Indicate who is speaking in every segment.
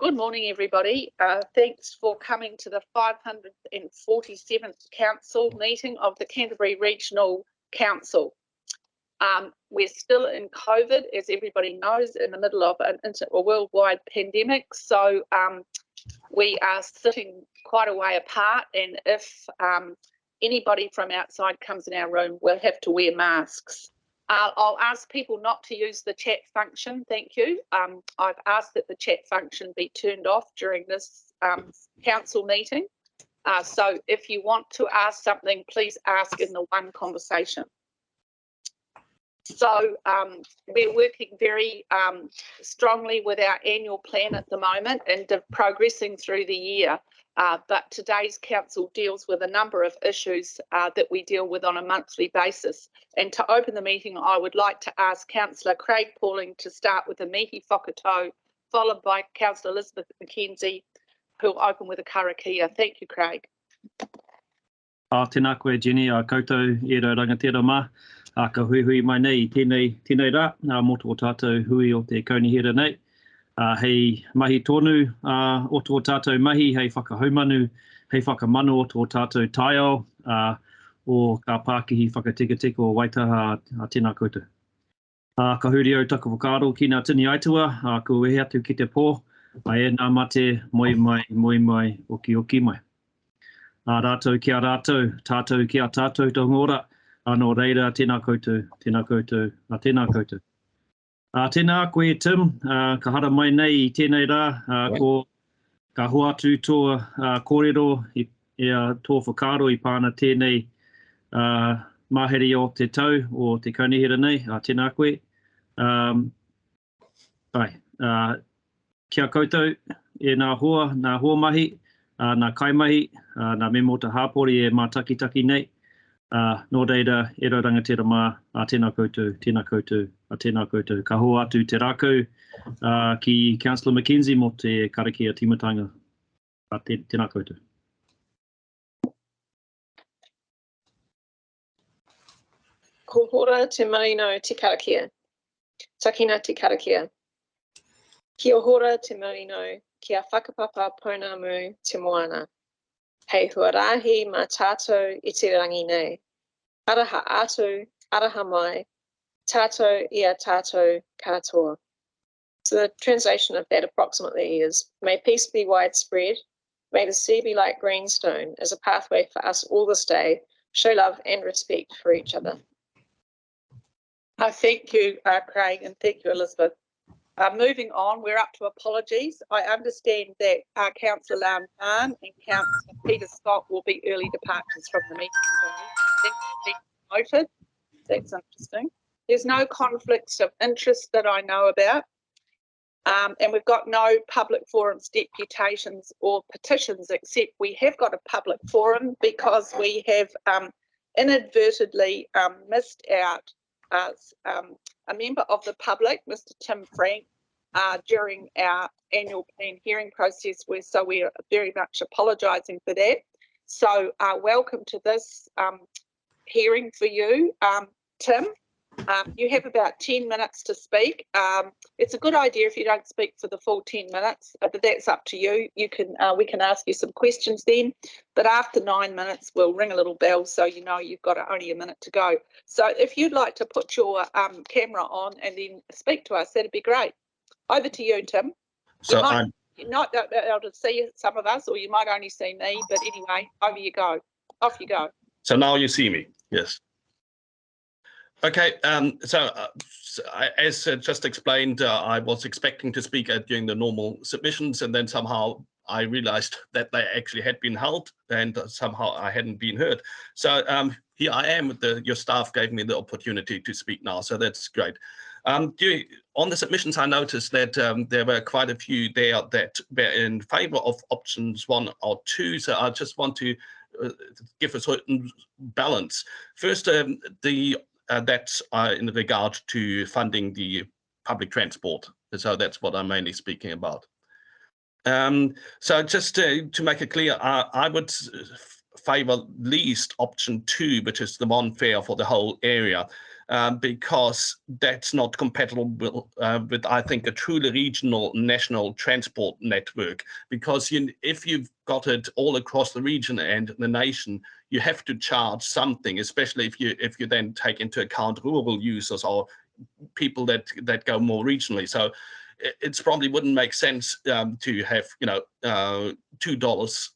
Speaker 1: Good morning, everybody. Thanks for coming to the 547th Council meeting of the Canterbury Regional Council. We're still in COVID, as everybody knows, in the middle of a worldwide pandemic. So we are sitting quite a way apart, and if anybody from outside comes in our room, we'll have to wear masks. I'll ask people not to use the chat function, thank you. I've asked that the chat function be turned off during this council meeting. So if you want to ask something, please ask in the one conversation. So we're working very strongly with our annual plan at the moment and progressing through the year. But today's council deals with a number of issues that we deal with on a monthly basis. And to open the meeting, I would like to ask Councillor Craig Pauling to start with a Mihi whakatau, followed by Councillor Elizabeth McKenzie, who will open with a Karakia. Thank you, Craig.
Speaker 2: Tēnā koe, Jenny, a koutou e rau rangatira mā. Ka hui hui mai nei, tēnei rā, mō tō tātou hui o te kaunihera nei. Hei mahi tonu o tō tātou mahi, hei whakahaumanu, hei whakamanu o tō tātou taiao, o ka Pākihi whakatikatiko o Waitaha a tēnā koutou. Ka huri au taka whakaaro ki ngā tini aitua, ko wehe atu ki te pō, e nā mate moi mai, oki mai. Rātou kia rātou, tātou kia tātou tō ngora, anō reira tēnā koutou, tēnā koutou, tēnā koutou. Tēnā koe Tim, ka hara mai nei I tēnei rā, ko ka hoatu tō kōrero I tō whakaaro I pāna tēnei māhere o te tau o te kaunihera nei, tēnā koe. Kia koutou e nā hoa mahi, nā kaimahi, nā me mō te hāpori e mā taki nei. Nō reira, e rau rangatira mā, tēnā koutou, tēnā koutou, tēnā koutou. Ka hoa atu te rākau ki Councillor McKenzie mō te Karakia Timatanga. Tēnā koutou.
Speaker 3: Ko hora te marino te Karakia. Takina te Karakia. Kia hora te marino kia whakapapa pounamu te moana. Hei huarahi mā tātou I te rangi nei. Araha atu, araha mai, tātou ia tātou katoa. So the translation of that approximately is, may peace be widespread, may the sea be like greenstone as a pathway for us all this day, show love and respect for each other.
Speaker 1: Thank you, Craig, and thank you, Elizabeth. Moving on, we're up to apologies. I understand that Councillor Lam Khan and Councillor Peter Scott will be early departures from the meeting today. That's noted. That's interesting. There's no conflicts of interest that I know about. And we've got no public forums, deputations or petitions, except we have got a public forum because we have inadvertently missed out a member of the public, Mr. Tim Frank, during our annual plan hearing process, so we are very much apologising for that. So welcome to this hearing for you, Tim. You have about 10 minutes to speak. It's a good idea if you don't speak for the full 10 minutes, but that's up to you. We can ask you some questions then, but after 9 minutes, we'll ring a little bell so you know you've got only a minute to go. So if you'd like to put your camera on and then speak to us, that'd be great. Over to you, Tim.
Speaker 4: So
Speaker 1: You're not able to see some of us, or you might only see me, but anyway, over you go. Off you go.
Speaker 4: So now you see me, yes. Okay, as just explained, I was expecting to speak during the normal submissions, and then somehow I realized that they actually had been held, and somehow I hadn't been heard. So here I am. Your staff gave me the opportunity to speak now, so that's great. On the submissions, I noticed that there were quite a few there that were in favour of options 1 or 2, so I just want to give a certain balance. First, that's in regard to funding the public transport. So that's what I'm mainly speaking about. So just to make it clear, I would favour least option 2, which is the one fare for the whole area. because that's not compatible with, I think, a truly regional national transport network. Because if you've got it all across the region and the nation, you have to charge something, especially if you then take into account rural users or people that go more regionally. So it's probably wouldn't make sense to have $2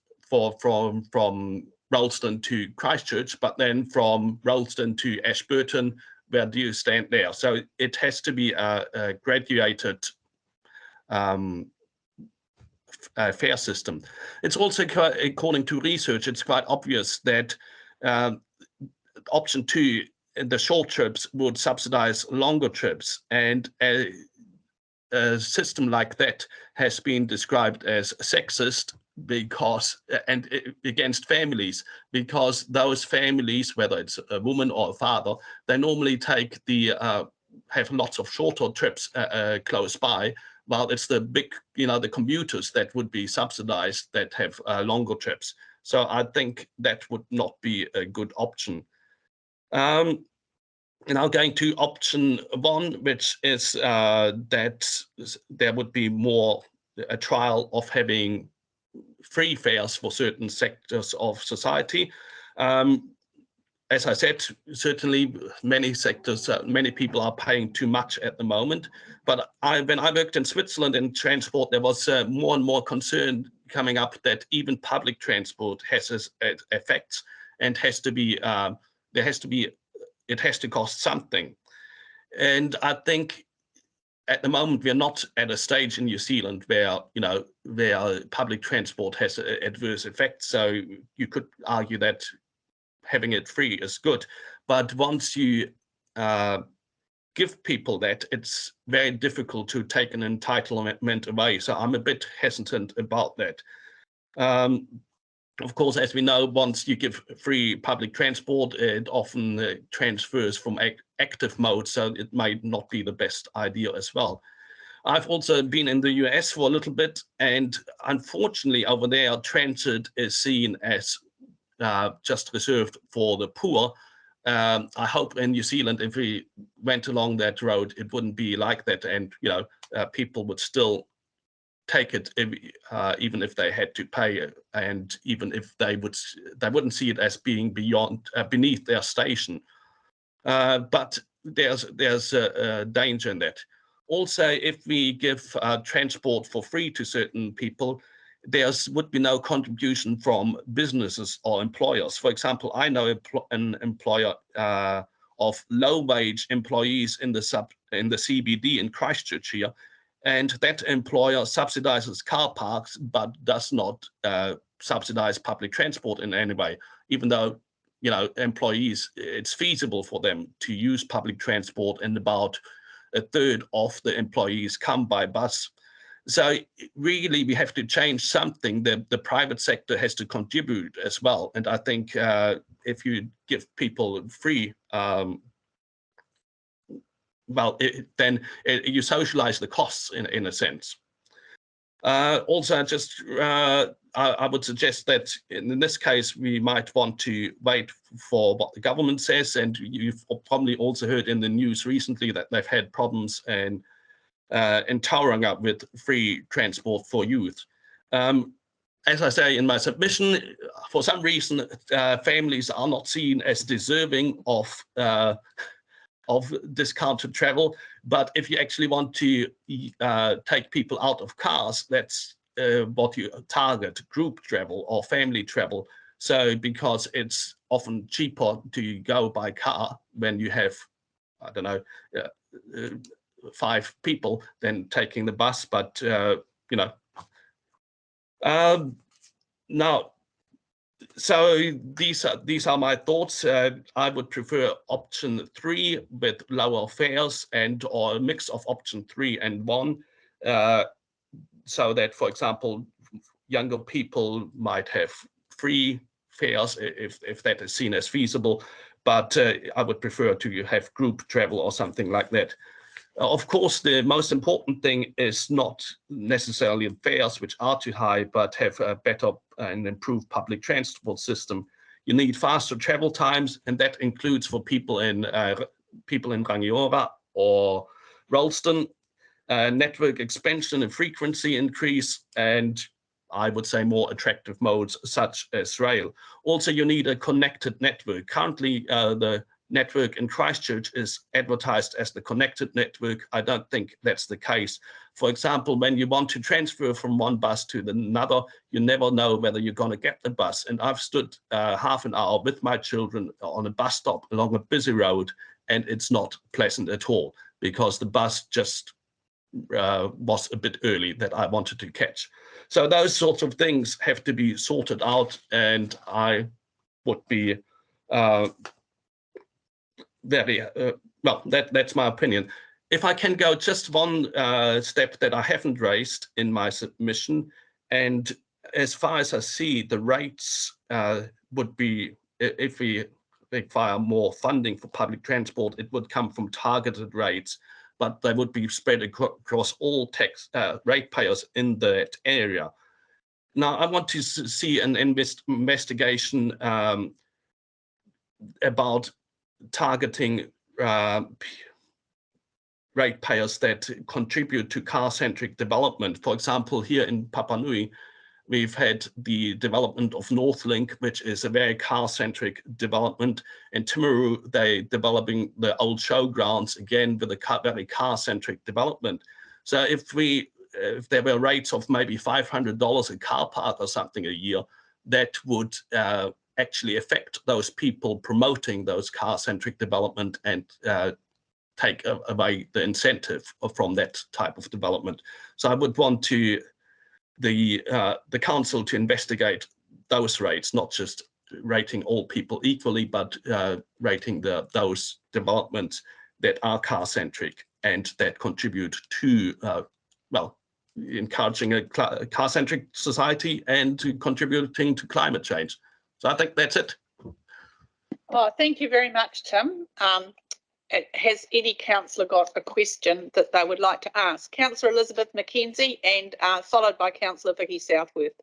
Speaker 4: from Rolleston to Christchurch, but then from Rolleston to Ashburton, where do you stand there? So it has to be a graduated fare system. It's also, according to research, it's quite obvious that option 2, the short trips, would subsidize longer trips, and a system like that has been described as sexist because and against families, because those families, whether it's a woman or a father, they normally take have lots of shorter trips close by, while it's the big, the commuters that would be subsidized that have longer trips. So I think that would not be a good option. Now going to option 1, which is that there would be more a trial of having free fares for certain sectors of society. As I said, certainly many sectors, many people are paying too much at the moment. But when I worked in Switzerland in transport, there was more and more concern coming up that even public transport has its effects and has to be, it has to cost something. And I think at the moment we're not at a stage in New Zealand where where public transport has adverse effects. So you could argue that having it free is good, but once you give people that, it's very difficult to take an entitlement away. So I'm a bit hesitant about that. Of course, as we know, once you give free public transport, it often transfers from active mode, so it might not be the best idea as well. I've also been in the US for a little bit, and unfortunately over there, transit is seen as just reserved for the poor. I hope in New Zealand, if we went along that road, it wouldn't be like that, and people would still take it even if they had to pay, and even if they wouldn't see it as being beneath their station. But there's a danger in that. Also, if we give transport for free to certain people, there would be no contribution from businesses or employers. For example, I know an employer of low-wage employees in the CBD in Christchurch here, and that employer subsidizes car parks but does not subsidize public transport in any way, even though employees, it's feasible for them to use public transport, and about a third of the employees come by bus. So really we have to change something. The private sector has to contribute as well, and I think if you give people free, then you socialize the costs in a sense. Also, just I would suggest that in this case, we might want to wait for what the government says. And you've probably also heard in the news recently that they've had problems in Tauranga with free transport for youth. As I say in my submission, for some reason, families are not seen as deserving of discounted travel. But if you actually want to take people out of cars, that's what you target, group travel or family travel. So because it's often cheaper to go by car when you have, I don't know, 5 people than taking the bus. But now, so these are my thoughts. I would prefer option 3 with lower fares or a mix of option 3 and 1, so that, for example, younger people might have free fares if that is seen as feasible. But I would prefer to have group travel or something like that. Of course, the most important thing is not necessarily fares, which are too high, but have a better and improved public transport system. You need faster travel times, and that includes for people in people in Rangiora or Ralston, network expansion and frequency increase, and I would say more attractive modes such as rail. Also, you need a connected network. Currently, the network in Christchurch is advertised as the connected network. I don't think that's the case. For example, when you want to transfer from one bus to another, you never know whether you're going to get the bus. And I've stood half an hour with my children on a bus stop along a busy road, and it's not pleasant at all because the bus just was a bit early that I wanted to catch. So those sorts of things have to be sorted out, and I would be very, well, that's my opinion. If I can go just one step that I haven't raised in my submission, and as far as I see, the rates would be, if we require more funding for public transport, it would come from targeted rates, but they would be spread across all tax ratepayers in that area. Now, I want to see an investigation about targeting ratepayers that contribute to car-centric development. For example, here in Papanui, we've had the development of Northlink, which is a very car-centric development. In Timaru, they're developing the old showgrounds, again, with a very car-centric development. So if there were rates of maybe $500 a car park or something a year, that would actually affect those people promoting those car-centric development and take away the incentive from that type of development. So I would want to the council to investigate those rates, not just rating all people equally, but rating those developments that are car-centric and that contribute to, well, encouraging a car-centric society and to contributing to climate change. So I think that's it.
Speaker 1: Oh, thank you very much, Tim. Has any councillor got a question that they would like to ask? Councillor Elizabeth McKenzie and followed by Councillor Vicky Southworth.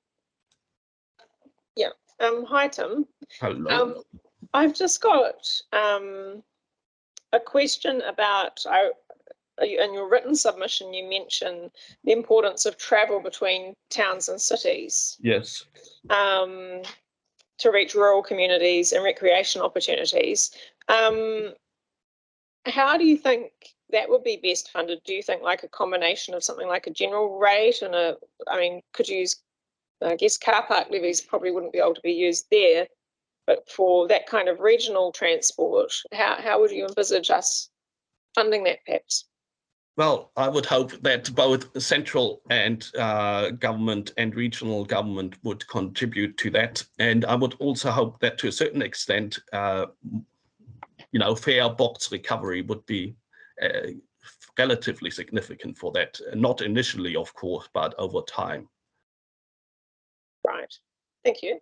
Speaker 3: Yeah. Hi, Tim.
Speaker 4: Hello.
Speaker 3: I've just got a question about, in your written submission, you mentioned the importance of travel between towns and cities.
Speaker 4: Yes.
Speaker 3: To reach rural communities and recreation opportunities. How do you think that would be best funded? Do you think like a combination of something like a general rate and I mean, could you use, I guess car park levies probably wouldn't be able to be used there, but for that kind of regional transport, how would you envisage us funding that perhaps?
Speaker 4: Well, I would hope that both central and government and regional government would contribute to that. And I would also hope that to a certain extent, you know, fare box recovery would be relatively significant for that. Not initially, of course, but over time.
Speaker 3: Right. Thank you.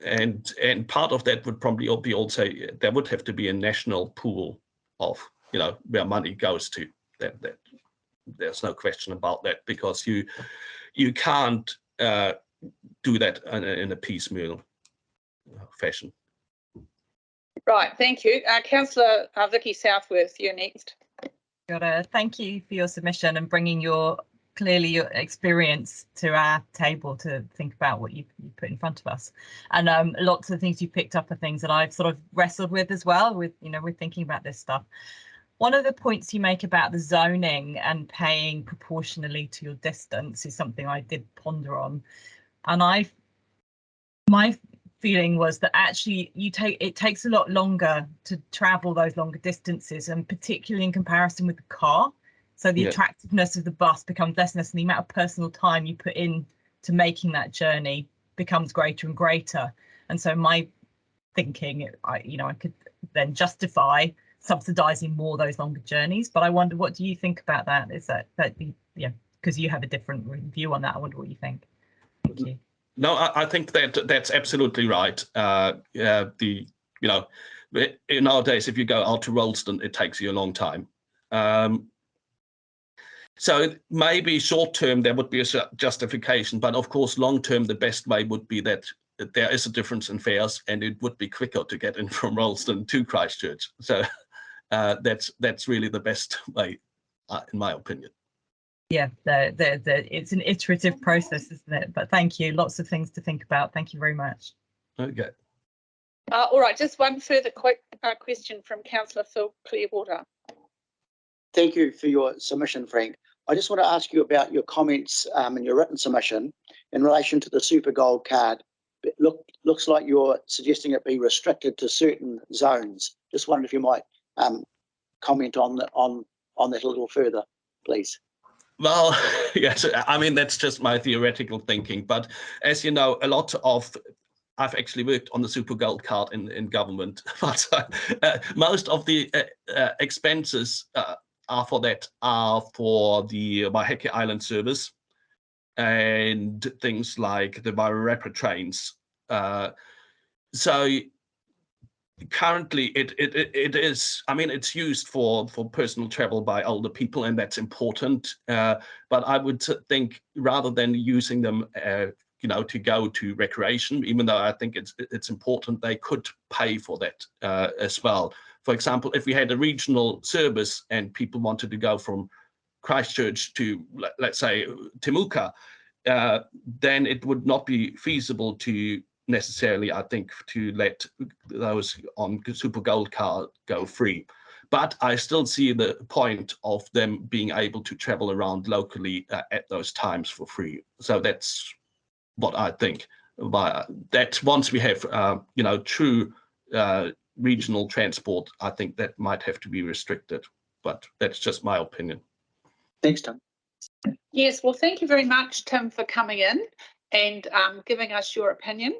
Speaker 4: And part of that would probably be also, there would have to be a national pool of, you know, where money goes to. That there's no question about that, because you can't do that in a piecemeal fashion.
Speaker 1: Right, thank you. Councillor Vicky Southworth, you're next.
Speaker 5: Thank you for your submission and bringing your experience to our table to think about what you put in front of us. And lots of the things you picked up are things that I've sort of wrestled with as well, with, you know, with thinking about this stuff. One of the points you make about the zoning and paying proportionally to your distance is something I did ponder on. And my feeling was that actually it takes a lot longer to travel those longer distances, and particularly in comparison with the car. So the attractiveness of the bus becomes less and less, and the amount of personal time you put in to making that journey becomes greater and greater. And so my thinking, I could then justify subsidising more those longer journeys. But I wonder, what do you think about that? Is that because you have a different view on that? I wonder what you think. Thank you.
Speaker 4: No, I think that's absolutely right. Nowadays, if you go out to Ralston, it takes you a long time. So maybe short term there would be a justification, but of course long term the best way would be that there is a difference in fares, and it would be quicker to get in from Ralston to Christchurch. So that's really the best way, in my opinion.
Speaker 5: Yeah, it's an iterative process, isn't it? But thank you. Lots of things to think about. Thank you very much.
Speaker 4: Okay.
Speaker 1: All right, just one further quick question from Councillor Phil Clearwater.
Speaker 6: Thank you for your submission, Frank. I just want to ask you about your comments in your written submission in relation to the Super Gold card. It looks like you're suggesting it be restricted to certain zones. Just wondered if you might comment on that a little further, please.
Speaker 4: Well, yes, I mean, that's just my theoretical thinking. But as you know, I've actually worked on the Super Gold card in government, but most of the expenses are for the Waiheke Island service and things like the Rapid trains. So currently it is, I mean, it's used for personal travel by older people, and that's important. But I would think rather than using them to go to recreation, even though I think it's important, they could pay for that as well. For example, if we had a regional service and people wanted to go from Christchurch to, let's say, Timuka, then it would not be feasible to necessarily, I think, to let those on Super Gold card go free. But I still see the point of them being able to travel around locally at those times for free. So that's what I think. That once we have, true regional transport, I think that might have to be restricted. But that's just my opinion.
Speaker 6: Thanks, Tim.
Speaker 1: Yes, well, thank you very much, Tim, for coming in and giving us your opinion.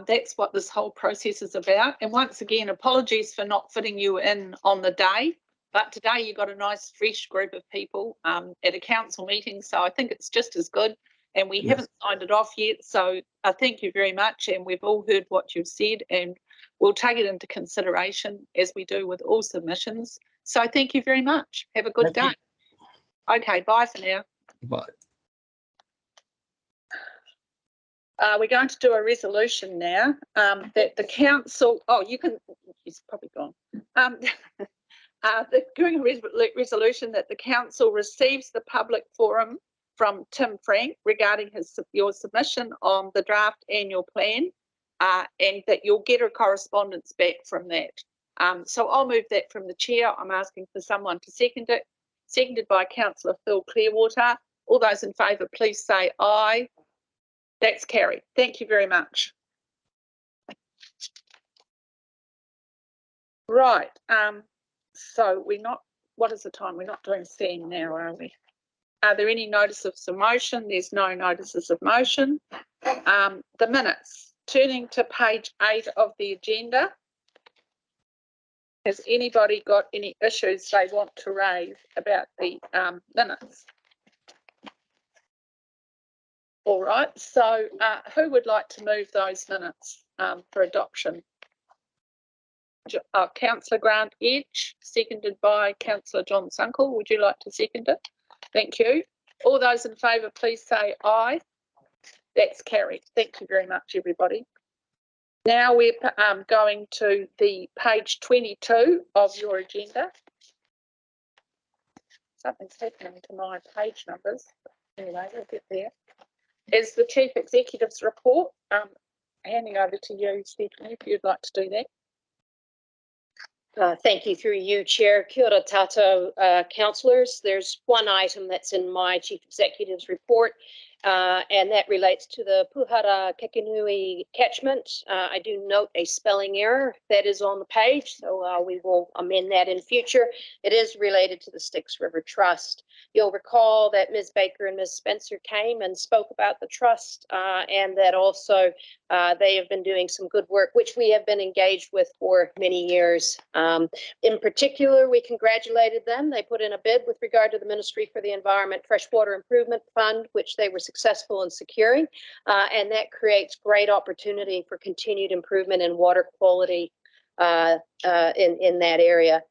Speaker 1: That's what this whole process is about. And once again, apologies for not fitting you in on the day. But today you got a nice, fresh group of people at a council meeting. So I think it's just as good. And we haven't signed it off yet. So I thank you very much. And we've all heard what you've said. And we'll take it into consideration as we do with all submissions. So thank you very much. Have a good day. Okay, bye for now.
Speaker 4: Bye.
Speaker 1: We're going to do a resolution now that the council, he's probably gone. Doing a resolution that the council receives the public forum from Tim Frank regarding your submission on the draft annual plan, and that you'll get a correspondence back from that. So I'll move that from the chair. I'm asking for someone to second it. Seconded by Councillor Phil Clearwater. All those in favour, please say aye. That's carried. Thank you very much. Right. So what is the time? We're not doing CN now, are we? Are there any notices of motion? There's no notices of motion. The minutes. Turning to page 8 of the agenda. Has anybody got any issues they want to raise about the minutes? All right, so who would like to move those minutes for adoption? Councillor Grant Edge, seconded by Councillor John Sunkel. Would you like to second it? Thank you. All those in favour, please say aye. That's carried. Thank you very much, everybody. Now we're going to the page 22 of your agenda. Something's happening to my page numbers. Anyway, we'll get there. Is the Chief Executive's report. Handing over to you, Stephanie, if you'd like to do that.
Speaker 7: Thank you, through you, Chair. Kia ora tātou, councillors. There's one item that's in my Chief Executive's report, and that relates to the Puhara Kekenui catchment. I do note a spelling error that is on the page, so we will amend that in future. It is related to the Styx River Trust. You'll recall that Ms. Baker and Ms. Spencer came and spoke about the trust, and that also they have been doing some good work, which we have been engaged with for many years. In particular, we congratulated them. They put in a bid with regard to the Ministry for the Environment Freshwater Improvement Fund, which they were successful in securing, and that creates great opportunity for continued improvement in water quality in that area.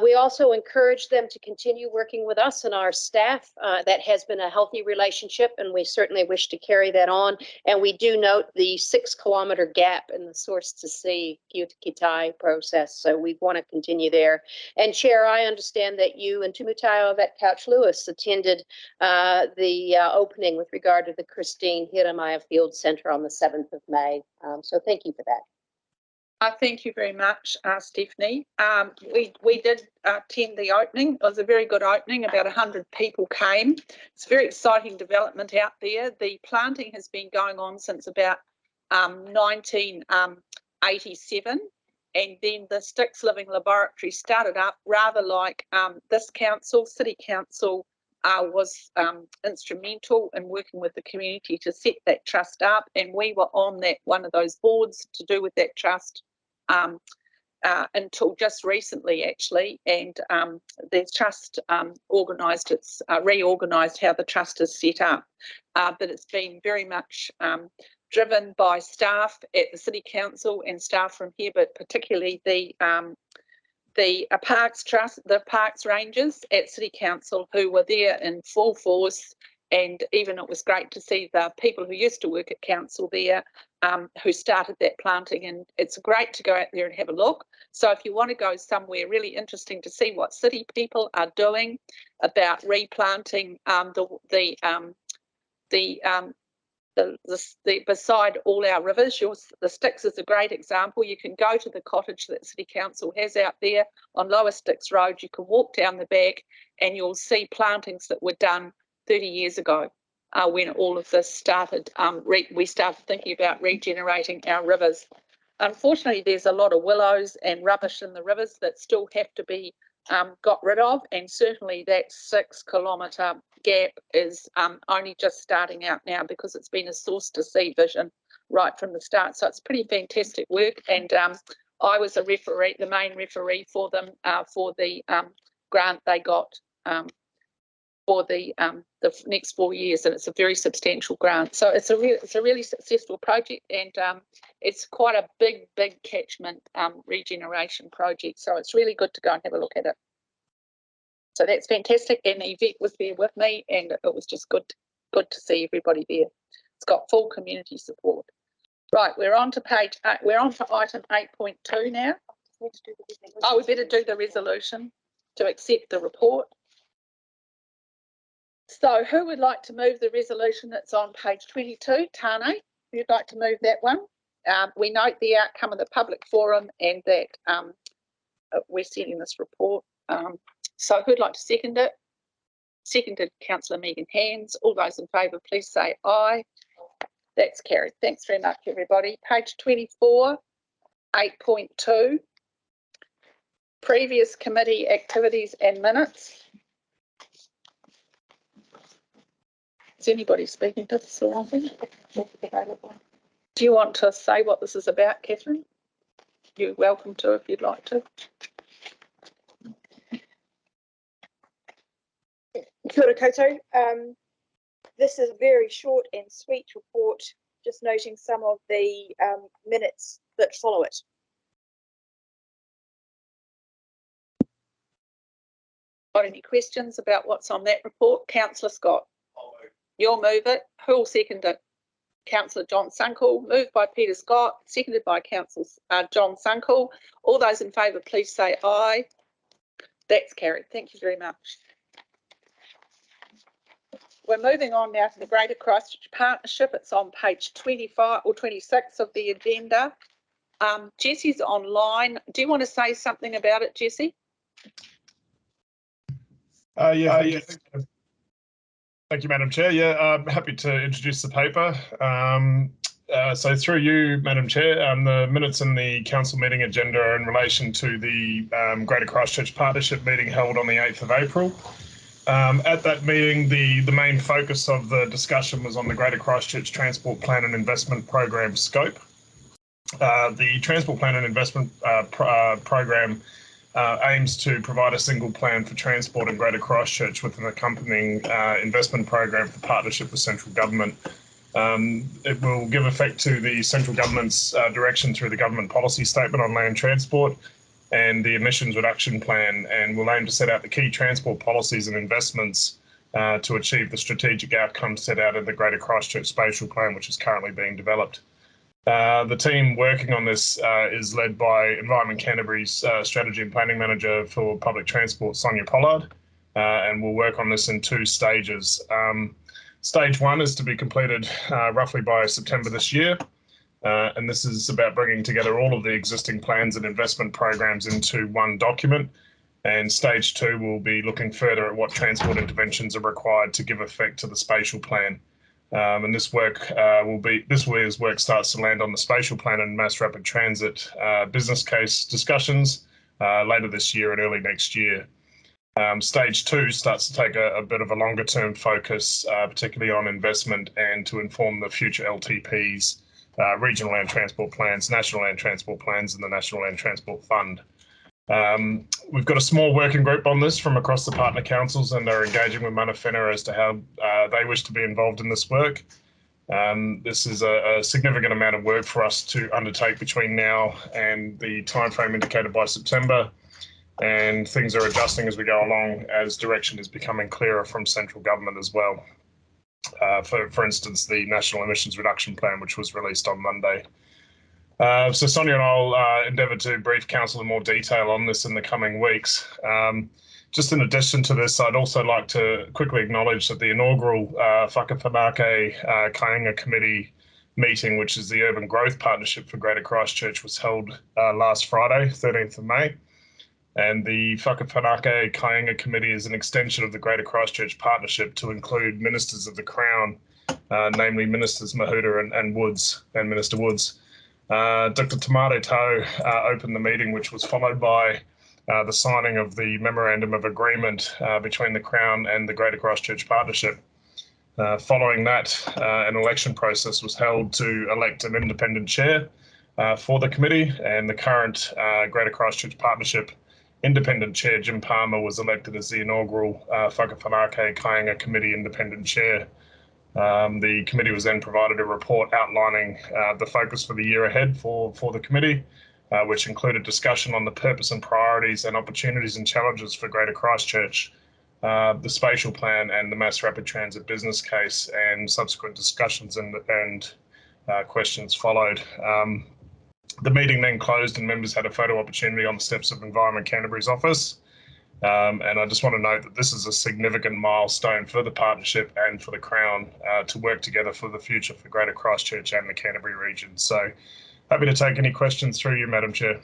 Speaker 7: We also encourage them to continue working with us and our staff. That has been a healthy relationship, and we certainly wish to carry that on. And we do note the 6-kilometre gap in the source to sea Kitai process, so we want to continue there. And Chair, I understand that you and Timatanga at Couch Lewis attended the opening with regard to the Christine Hiramaya Field Centre on the 7th of May. So thank you for that.
Speaker 1: Thank you very much, Stephanie. We did attend the opening. It was a very good opening. About 100 people came. It's a very exciting development out there. The planting has been going on since about 1987, and then the Sticks Living Laboratory started up rather like this council, City Council, was instrumental in working with the community to set that trust up, and we were on that one of those boards to do with that trust until just recently, actually. And the trust organised, it's reorganised how the trust is set up, but it's been very much driven by staff at the City Council and staff from here, but particularly the Parks Trust, the Parks Rangers at City Council, who were there in full force. And even it was great to see the people who used to work at council there, who started that planting. And it's great to go out there and have a look. So if you want to go somewhere really interesting to see what city people are doing about replanting beside all our rivers, the Styx is a great example. You can go to the cottage that City Council has out there on Lower Styx Road. You can walk down the back and you'll see plantings that were done 30 years ago when all of this started. We started thinking about regenerating our rivers. Unfortunately, there's a lot of willows and rubbish in the rivers that still have to be got rid of, and certainly that 6-kilometre gap is only just starting out now because it's been a source to sea vision right from the start. So it's pretty fantastic work, and I was a referee, the main referee for them for the grant they got for the next 4 years, and it's a very substantial grant. So it's a really successful project, and it's quite a big catchment regeneration project. So it's really good to go and have a look at it. So that's fantastic, and Yvette was there with me, and it was just good to see everybody there. It's got full community support. Right, we're on to we're on to item 8.2 now. Oh, we better do the resolution to accept the report. So who would like to move the resolution that's on page 22? Tane, who'd like to move that one? We note the outcome of the public forum and that we're sending this report. So who'd like to second it? Seconded, Councillor Megan Hands. All those in favour, please say aye. That's carried. Thanks very much, everybody. Page 24, 8.2. Previous committee activities and minutes. Is anybody speaking to this or anything? Do you want to say what this is about, Catherine? You're welcome to if you'd like to.
Speaker 8: Kia ora koutou. This is a very short and sweet report, just noting some of the minutes that follow it.
Speaker 1: Got any questions about what's on that report? Councillor Scott. You'll move it. Who'll second it? Councillor John Sunkel. Moved by Peter Scott. Seconded by Councillor John Sunkel. All those in favour, please say aye. That's carried. Thank you very much. We're moving on now to the Greater Christchurch Partnership. It's on page 25 or 26 of the agenda. Jesse's online. Do you want to say something about it, Jesse?
Speaker 9: Thank you, Madam Chair. Yeah, I'm happy to introduce the paper. So through you, Madam Chair, the minutes in the council meeting agenda are in relation to the Greater Christchurch Partnership meeting held on the 8th of April. At that meeting, the main focus of the discussion was on the Greater Christchurch Transport Plan and Investment Program scope. The Transport Plan and Investment Program aims to provide a single plan for transport in Greater Christchurch with an accompanying investment program for partnership with central government. It will give effect to the central government's direction through the government policy statement on land transport, and the emissions reduction plan, and will aim to set out the key transport policies and investments to achieve the strategic outcomes set out in the Greater Christchurch Spatial Plan, which is currently being developed. The team working on this is led by Environment Canterbury's Strategy and Planning Manager for Public Transport, Sonia Pollard, and we'll work on this in 2 stages. Stage 1 is to be completed roughly by September this year. And this is about bringing together all of the existing plans and investment programs into one document. And stage 2 will be looking further at what transport interventions are required to give effect to the spatial plan. And this work as work starts to land on the spatial plan and mass rapid transit business case discussions later this year and early next year. Stage 2 starts to take a bit of a longer term focus, particularly on investment and to inform the future LTPs, regional land transport plans, national land transport plans, and the National Land Transport Fund. We've got a small working group on this from across the partner councils, and are engaging with Mana Whenua as to how they wish to be involved in this work. This is a significant amount of work for us to undertake between now and the timeframe indicated by September, and things are adjusting as we go along as direction is becoming clearer from central government as well. For instance, the National Emissions Reduction Plan, which was released on Monday. So Sonia and I'll endeavour to brief council in more detail on this in the coming weeks. Just in addition to this, I'd also like to quickly acknowledge that the inaugural Whakawhanake Kāinga Committee meeting, which is the Urban Growth Partnership for Greater Christchurch, was held last Friday, 13th of May. And the Whakawhanake Kāinga Committee is an extension of the Greater Christchurch Partnership to include ministers of the Crown, namely Ministers Mahuta and Woods, and Minister Woods. Dr. Tamare Tau opened the meeting, which was followed by the signing of the Memorandum of Agreement between the Crown and the Greater Christchurch Partnership. Following that, an election process was held to elect an independent chair for the committee, and the current Greater Christchurch Partnership independent chair, Jim Palmer, was elected as the inaugural Whakawhanake Kāinga Committee independent chair. The committee was then provided a report outlining the focus for the year ahead for the committee, which included discussion on the purpose and priorities and opportunities and challenges for Greater Christchurch, the spatial plan and the mass rapid transit business case, and subsequent discussions and questions followed. The meeting then closed and members had a photo opportunity on the steps of Environment Canterbury's office. And I just want to note that this is a significant milestone for the partnership and for the Crown to work together for the future for Greater Christchurch and the Canterbury region. So happy to take any questions through you, Madam Chair.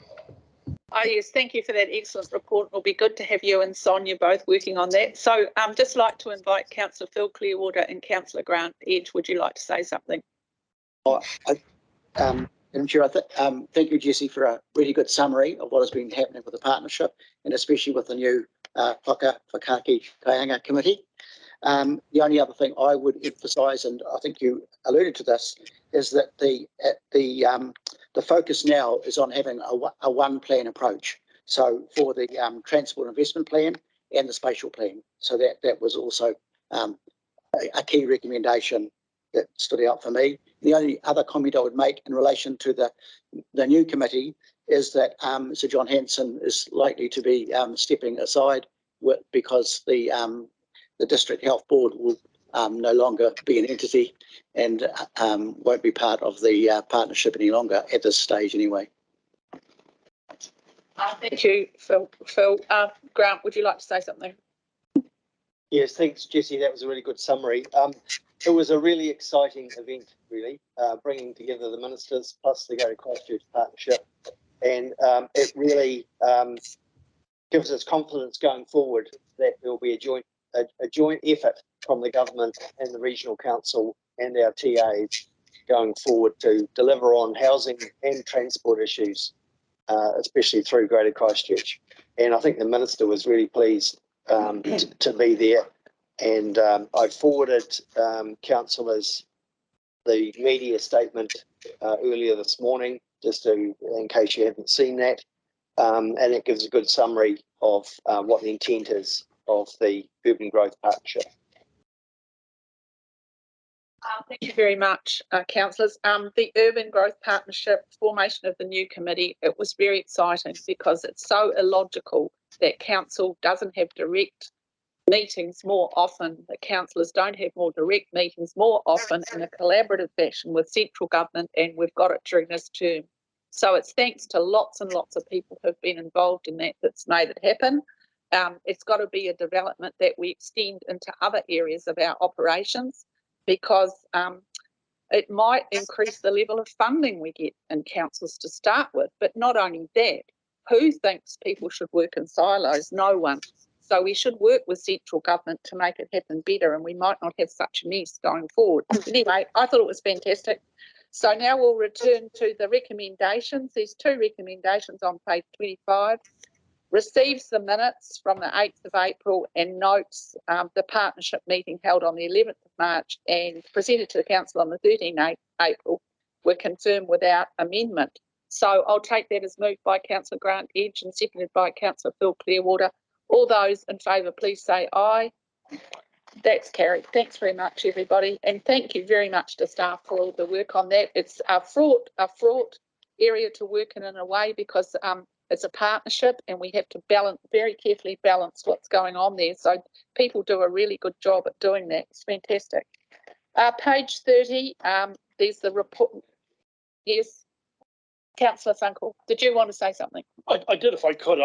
Speaker 1: Oh, yes, thank you for that excellent report. It'll be good to have you and Sonia both working on that. So just like to invite Councillor Phil Clearwater and Councillor Grant Edge. Would you like to say something?
Speaker 6: Madam Chair, thank you, Jessie, for a really good summary of what has been happening with the partnership, and especially with the new Whakawhanake Kāinga Committee. The only other thing I would emphasise, and I think you alluded to this, is that the focus now is on having a one plan approach. So for the transport investment plan and the spatial plan. So that was also a key recommendation that stood out for me. The only other comment I would make in relation to the new committee is that Sir John Hanson is likely to be stepping aside because the District Health Board will no longer be an entity and won't be part of the partnership any longer at this stage anyway.
Speaker 1: Thank you, Phil. Grant, would you like to say something?
Speaker 10: Yes, thanks, Jessie. That was a really good summary. It was a really exciting event, really, bringing together the ministers plus the Greater Christchurch Partnership, and it really gives us confidence going forward that there will be a joint effort from the government and the regional council and our TAs going forward to deliver on housing and transport issues, especially through Greater Christchurch. And I think the minister was really pleased to be there. And I forwarded councillors the media statement earlier this morning, just in case you haven't seen that. And it gives a good summary of what the intent is of the Urban Growth Partnership.
Speaker 1: Thank you very much, councillors. The Urban Growth Partnership formation of the new committee, it was very exciting because it's so illogical that council doesn't have direct meetings more often, that councillors don't have more direct meetings more often in a collaborative fashion with central government, and we've got it during this term. So it's thanks to lots and lots of people who've been involved in that that's made it happen. It's got to be a development that we extend into other areas of our operations, because it might increase the level of funding we get in councils to start with. But not only that, who thinks people should work in silos? No one. So we should work with central government to make it happen better, and we might not have such a mess going forward. Anyway, I thought it was fantastic. So now we'll return to the recommendations. There's 2 recommendations on page 25. Receives the minutes from the 8th of April and notes the partnership meeting held on the 11th of March and presented to the council on the 13th of April were confirmed without amendment. So I'll take that as moved by Councillor Grant Edge and seconded by Councillor Phil Clearwater. All those in favour, please say aye. That's carried. Thanks very much, everybody. And thank you very much to staff for all the work on that. It's a fraught area to work in a way, because it's a partnership and we have to very carefully balance what's going on there. So people do a really good job at doing that. It's fantastic. Page 30, there's the report. Yes, Councillor Funkel, did you want to say something?
Speaker 11: I did, if I could.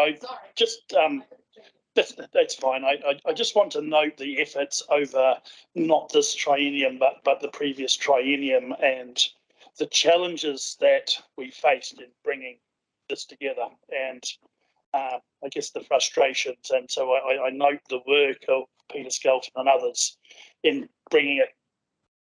Speaker 11: That's fine. I just want to note the efforts over not this triennium, but the previous triennium, and the challenges that we faced in bringing this together, and I guess the frustrations. And so I note the work of Peter Skelton and others in bringing it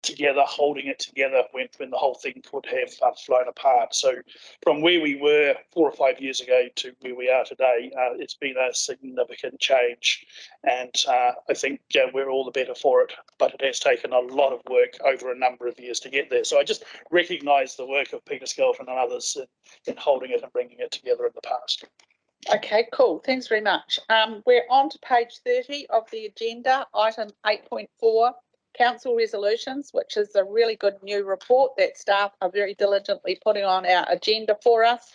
Speaker 11: together, holding it together when the whole thing could have flown apart. So from where we were 4 or 5 years ago to where we are today, it's been a significant change, and I think we're all the better for it, but it has taken a lot of work over a number of years to get there. So I just recognise the work of Peter Skelton and others in holding it and bringing it together in the past.
Speaker 1: Okay, cool. Thanks very much. We're on to page 30 of the agenda, item 8.4. Council resolutions, which is a really good new report that staff are very diligently putting on our agenda for us.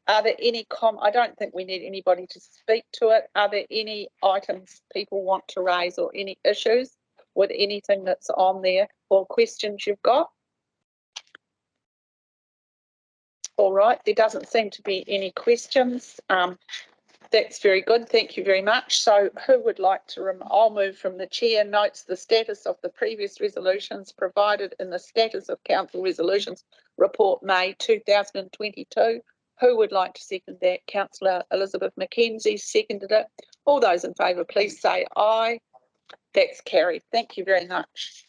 Speaker 1: Are there any I don't think we need anybody to speak to it. Are there any items people want to raise or any issues with anything that's on there or questions you've got? All right, there doesn't seem to be any questions. That's very good. Thank you very much. So who would like to, I'll move from the chair, notes the status of the previous resolutions provided in the status of council resolutions report May 2022. Who would like to second that? Councillor Elizabeth Mackenzie seconded it. All those in favour, please say aye. That's carried. Thank you very much.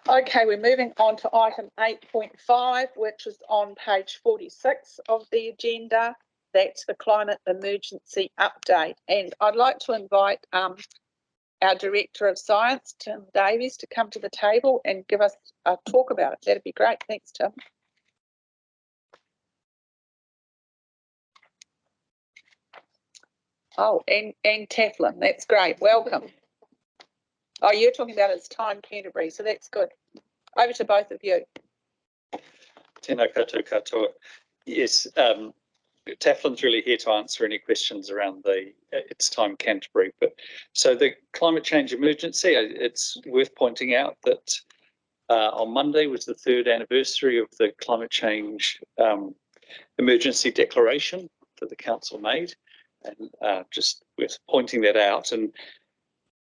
Speaker 1: Okay, we're moving on to item 8.5, which is on page 46 of the agenda. That's the climate emergency update. And I'd like to invite our Director of Science, Tim Davies, to come to the table and give us a talk about it. That'd be great. Thanks, Tim. Oh, and Taflin, that's great. Welcome. Oh, you're talking about it's time Canterbury, so that's good. Over to both of you.
Speaker 12: Tēnā koutou katoa. Yes, Taflin's really here to answer any questions around the It's Time Canterbury. But so the climate change emergency, it's worth pointing out that on Monday was the 3rd anniversary of the climate change emergency declaration that the council made, and just worth pointing that out. And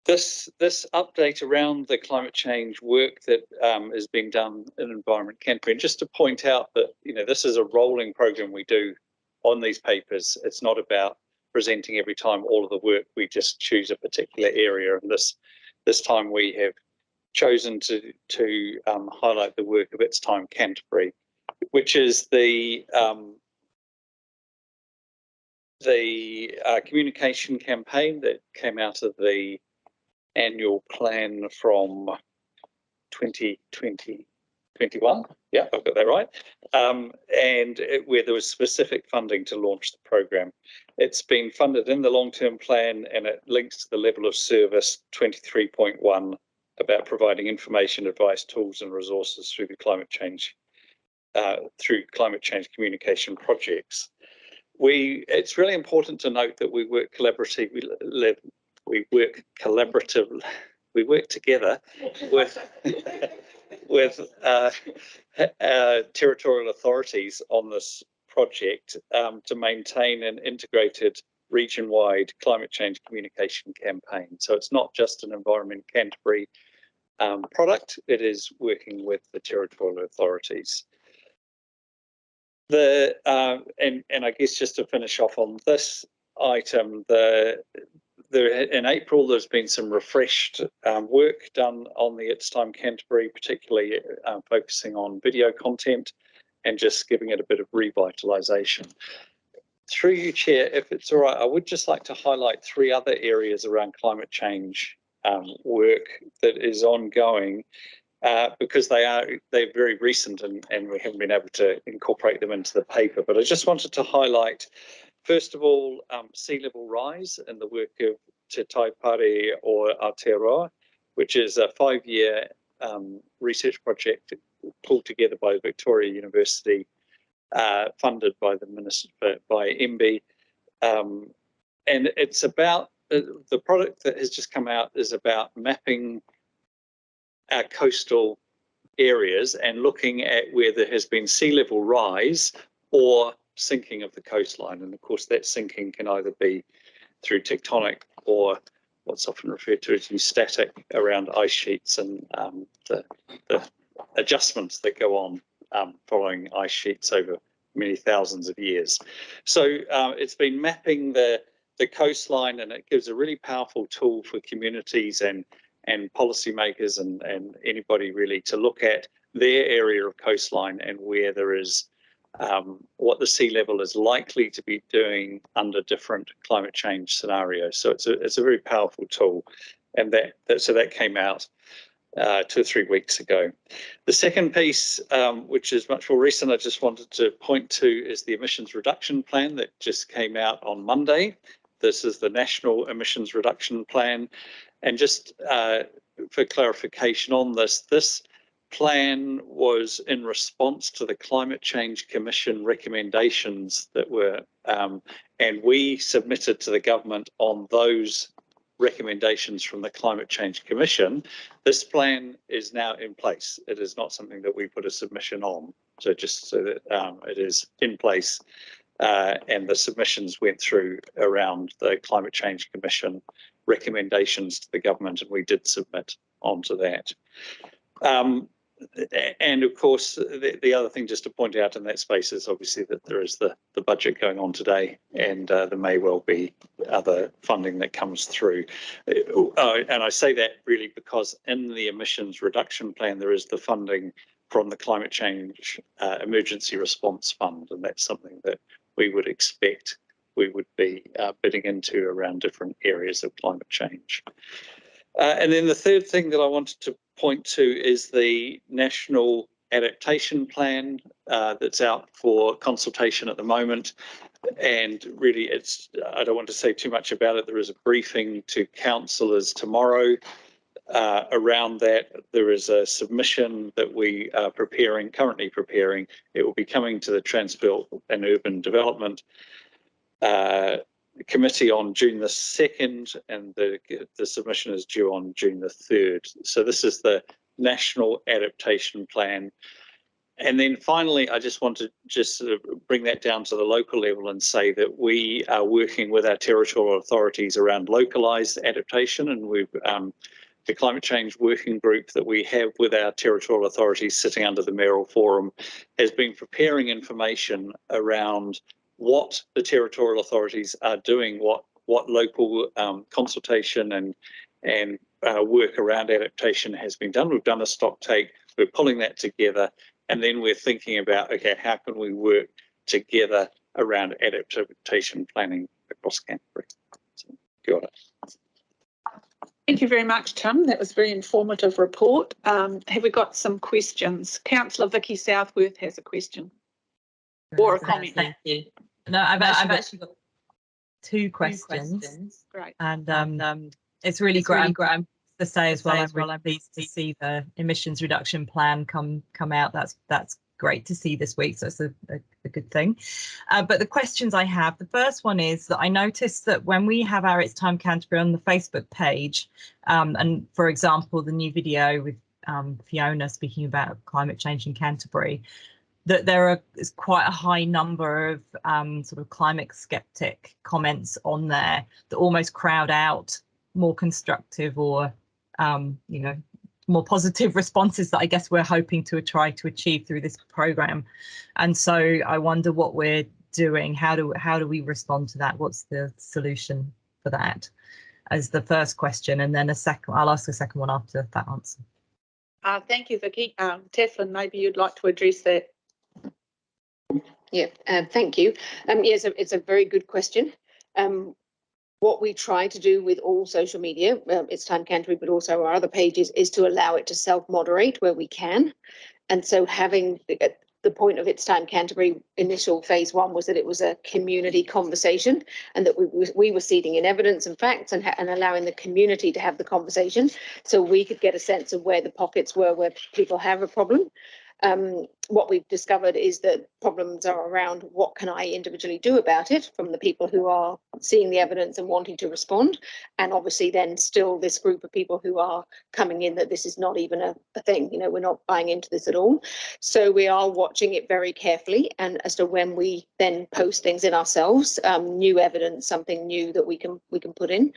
Speaker 12: this update around the climate change work that is being done in Environment Canterbury, and just to point out that this is a rolling program we do on these papers. It's not about presenting every time all of the work. We just choose a particular area, and this time we have chosen to highlight the work of It's Time Canterbury, which is the communication campaign that came out of the annual plan from 2021. Yeah, I've got that right. And where there was specific funding to launch the program. It's been funded in the long-term plan, and it links to the level of service 23.1 about providing information, advice, tools and resources through the climate change communication projects. It's really important to note that we work collaboratively. We work together with territorial authorities on this project to maintain an integrated region-wide climate change communication campaign. So it's not just an Environment Canterbury product, it is working with the territorial authorities. And I guess just to finish off on this item, in April there's been some refreshed work done on the It's Time Canterbury, particularly focusing on video content and just giving it a bit of revitalisation. Through you, Chair, if it's all right, I would just like to highlight 3 other areas around climate change work that is ongoing, because they're very recent and we haven't been able to incorporate them into the paper. But I just wanted to highlight, first of all, sea level rise and the work of Te Taipare o Aotearoa, which is a 5-year research project pulled together by Victoria University, funded by the Minister, by MB. And it's about, the product that has just come out is about mapping our coastal areas and looking at where there has been sea level rise or sinking of the coastline. And of course that sinking can either be through tectonic or what's often referred to as static around ice sheets and the adjustments that go on following ice sheets over many thousands of years. So it's been mapping the coastline, and it gives a really powerful tool for communities and policymakers and anybody really to look at their area of coastline and where there is what the sea level is likely to be doing under different climate change scenarios. So it's a very powerful tool, and that came out 2 or 3 weeks ago. The second piece, which is much more recent, I just wanted to point to, is the emissions reduction plan that just came out on Monday. This is the National Emissions Reduction Plan. And just for clarification on this plan was in response to the Climate Change Commission recommendations that were, and we submitted to the government on those recommendations from the Climate Change Commission. This plan is now in place. It is not something that we put a submission on. So just so that it is in place, and the submissions went through around the Climate Change Commission recommendations to the government, and we did submit onto that. And of course, the other thing just to point out in that space is obviously that there is the budget going on today, and there may well be other funding that comes through. And I say that really because in the emissions reduction plan, there is the funding from the Climate Change Emergency Response Fund, and that's something that we would expect we would be bidding into around different areas of climate change. And then the third thing that I wanted to point to is the National Adaptation Plan that's out for consultation at the moment. And really, I don't want to say too much about it. There is a briefing to councillors tomorrow around that. There is a submission that we are currently preparing. It will be coming to the Transport and Urban Development Committee on June the 2nd, and the submission is due on June the 3rd. So this is the National Adaptation Plan. And then finally, I just want to sort of bring that down to the local level and say that we are working with our territorial authorities around localised adaptation, and we've the climate change working group that we have with our territorial authorities sitting under the Mayoral Forum has been preparing information around what the territorial authorities are doing, what local consultation and work around adaptation has been done. We've done a stock take, we're pulling that together, and then we're thinking about, okay, how can we work together around adaptation planning across Canterbury? So, got it.
Speaker 1: Thank you very much, Tim. That was a very informative report. Have we got some questions? Councillor Vicky Southworth has a question or a comment.
Speaker 5: Thank you. No, I've actually got two questions.
Speaker 1: Great.
Speaker 5: And it's really great to say as well. I'm really pleased to see the emissions reduction plan come out. That's great to see this week. So it's a good thing. But the questions I have, the first one is that I noticed that when we have our It's Time Canterbury on the Facebook page, and for example, the new video with Fiona speaking about climate change in Canterbury, that there is quite a high number of sort of climate skeptic comments on there that almost crowd out more constructive or, you know, more positive responses that I guess we're hoping to try to achieve through this program. And so I wonder what we're doing. How do we respond to that? What's the solution for that? As the first question, and then I'll ask a second one after that answer.
Speaker 1: Thank you, Vicky. Teflon, maybe you'd like to address that.
Speaker 7: Yeah, thank you. Yes, it's a very good question. What we try to do with all social media, It's Time Canterbury, but also our other pages, is to allow it to self-moderate where we can. And so having the point of It's Time Canterbury initial phase one was that it was a community conversation, and that we were seeding in evidence and facts and allowing the community to have the conversation, so we could get a sense of where the pockets were where people have a problem. What we've discovered is that problems are around what can I individually do about it from the people who are seeing the evidence and wanting to respond, and obviously then still this group of people who are coming in that this is not even a thing, you know, we're not buying into this at all. So we are watching it very carefully, and as to when we then post things in ourselves, new evidence, something new that we can put in.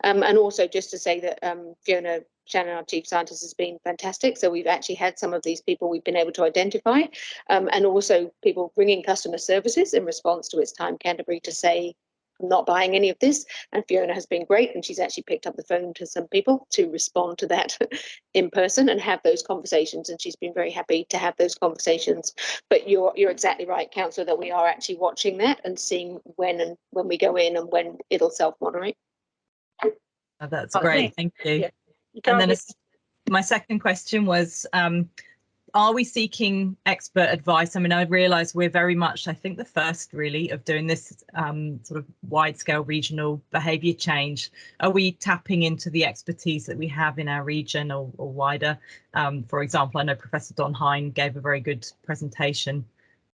Speaker 7: And also just to say that Fiona Shannon, our chief scientist, has been fantastic. So we've actually had some of these people we've been able to identify, and also people bringing customer services in response to It's Time Canterbury to say, I'm not buying any of this. And Fiona has been great, and she's actually picked up the phone to some people to respond to that in person and have those conversations. And she's been very happy to have those conversations. But you're exactly right, Councillor, that we are actually watching that and seeing when we go in and when it'll self-moderate.
Speaker 5: Oh, that's great. Thank you.
Speaker 1: Yeah.
Speaker 5: And then my second question was, are we seeking expert advice? I mean, I realise we're very much, I think, the first really of doing this sort of wide-scale regional behaviour change. Are we tapping into the expertise that we have in our region or wider? For example, I know Professor Don Hine gave a very good presentation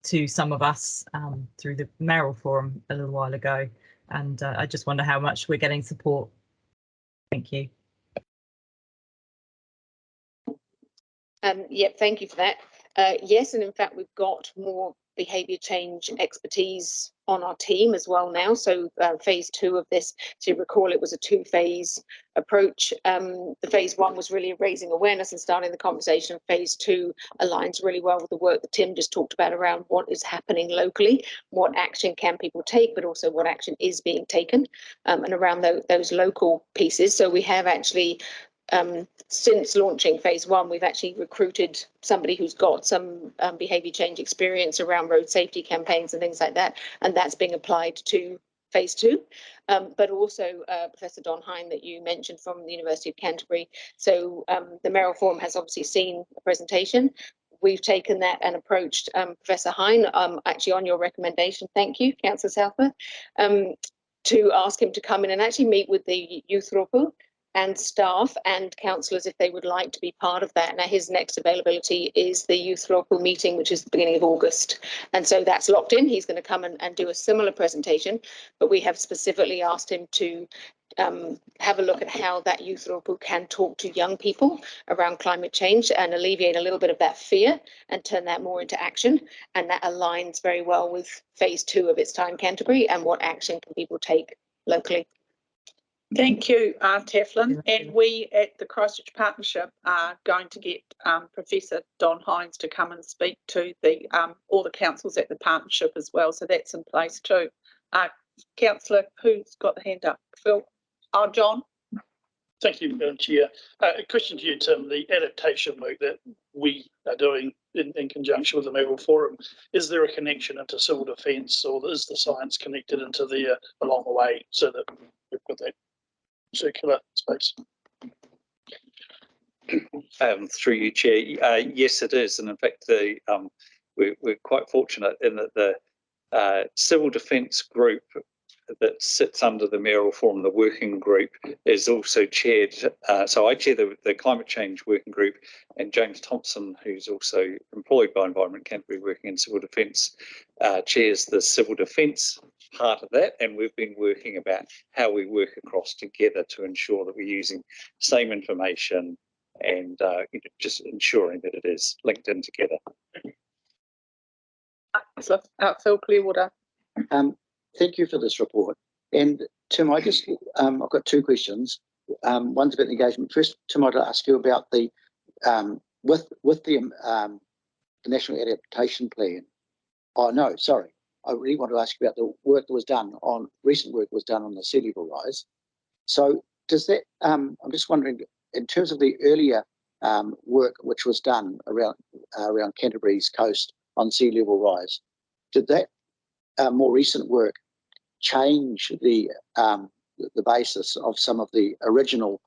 Speaker 5: to some of us through the Mayoral Forum a little while ago. And I just wonder how much we're getting support. Thank you.
Speaker 7: Yeah, thank you for that. Yes, and in fact, we've got more behaviour change expertise on our team as well now. So phase two of this, so you recall, it was a two-phase approach. The phase one was really raising awareness and starting the conversation. Phase two aligns really well with the work that Tim just talked about around what is happening locally, what action can people take, but also what action is being taken, and around those local pieces. So we have actually since launching phase one, we've actually recruited somebody who's got some behaviour change experience around road safety campaigns and things like that, and that's being applied to phase two. But also Professor Don Hine that you mentioned from the University of Canterbury. So the Mayoral Forum has obviously seen a presentation. We've taken that and approached Professor Hine, actually on your recommendation, thank you, Councillor Southworth, to ask him to come in and actually meet with the youth ropu and staff and councillors if they would like to be part of that. Now, his next availability is the youth local meeting, which is the beginning of August. And so that's locked in. He's going to come and do a similar presentation, but we have specifically asked him to have a look at how that youth local can talk to young people around climate change and alleviate a little bit of that fear and turn that more into action. And that aligns very well with phase two of It's Time Canterbury and what action can people take locally.
Speaker 1: Thank you, Teflon. And we at the Christchurch Partnership are going to get Professor Don Hines to come and speak to the all the councils at the partnership as well. So that's in place too. Councillor, who's got the hand up? Phil? Oh, John?
Speaker 11: Thank you, Madam Chair. A question to you, Tim. The adaptation work that we are doing in conjunction with the Mayoral Forum, is there a connection into civil defence, or is the science connected into there along the way so that we've got that circular space?
Speaker 12: Through you, Chair. Yes, it is, and in fact, we're quite fortunate in that the civil defence group that sits under the mayoral forum, the working group, is also chaired. So I chair the climate change working group, and James Thompson, who's also employed by Environment Canterbury working in civil defence, chairs the civil defence part of that. And we've been working about how we work across together to ensure that we're using same information and just ensuring that it is linked in together.
Speaker 1: Phil Clearwater.
Speaker 6: Thank you for this report. And Tim, I've got two questions. One's about engagement. First, Tim, I'd ask you about the with the National Adaptation Plan. Oh no, sorry. I really want to ask you about the work that was done on recent work was done on the sea level rise. So does that? I'm just wondering, in terms of the earlier work which was done around Canterbury's coast on sea level rise, did that more recent work change the basis of some of the original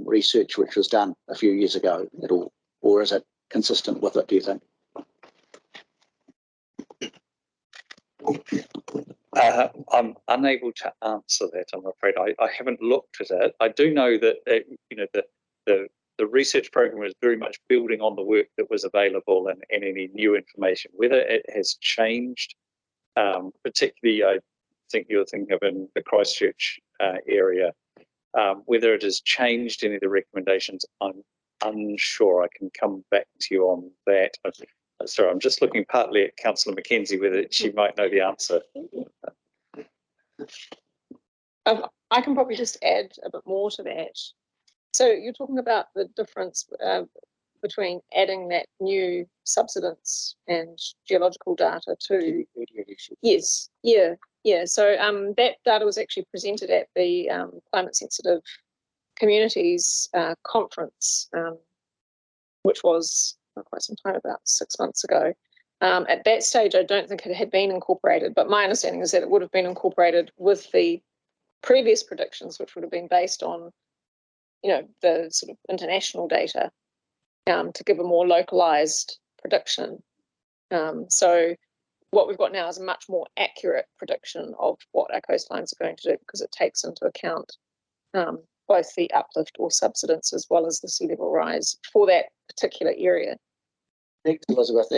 Speaker 6: research which was done a few years ago at all, or is it consistent with it, do you think?
Speaker 12: I'm unable to answer that, I'm afraid. I haven't looked at it. I do know that the research program is very much building on the work that was available and any new information. Whether it has changed, particularly I think you're thinking of in the Christchurch area, whether it has changed any of the recommendations, I'm unsure. I can come back to you on that. Sorry, I'm just looking partly at Councillor Mackenzie, whether she might know the answer.
Speaker 3: I can probably just add a bit more to that. So you're talking about the difference between adding that new subsidence and geological data to. Yes, yeah. So that data was actually presented at the Climate Sensitive Communities conference, which was quite some time, about 6 months ago. At that stage, I don't think it had been incorporated, but my understanding is that it would have been incorporated with the previous predictions, which would have been based on, the sort of international data to give a more localized prediction. So what we've got now is a much more accurate prediction of what our coastlines are going to do, because it takes into account both the uplift or subsidence as well as the sea level rise for that particular area.
Speaker 6: Thanks, Elizabeth,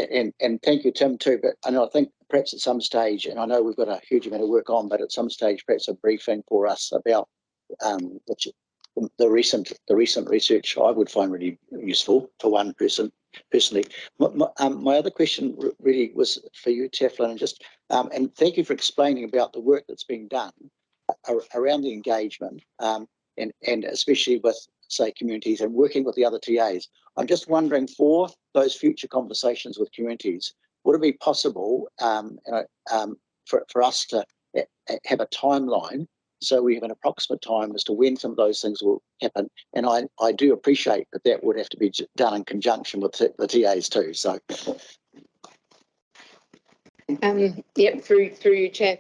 Speaker 6: and thank you, Tim, too. But I think perhaps at some stage, and I know we've got a huge amount of work on, but at some stage, perhaps a briefing for us about the recent research I would find really useful for one person personally. My other question really was for you, Teflon, and thank you for explaining about the work that's being done around the engagement, and especially with, say, communities and working with the other TAs. I'm just wondering, for those future conversations with communities, would it be possible for us to have a timeline, so we have an approximate time as to when some of those things will happen? And I do appreciate that would have to be done in conjunction with the TAs too. So.
Speaker 3: Through you, Chair.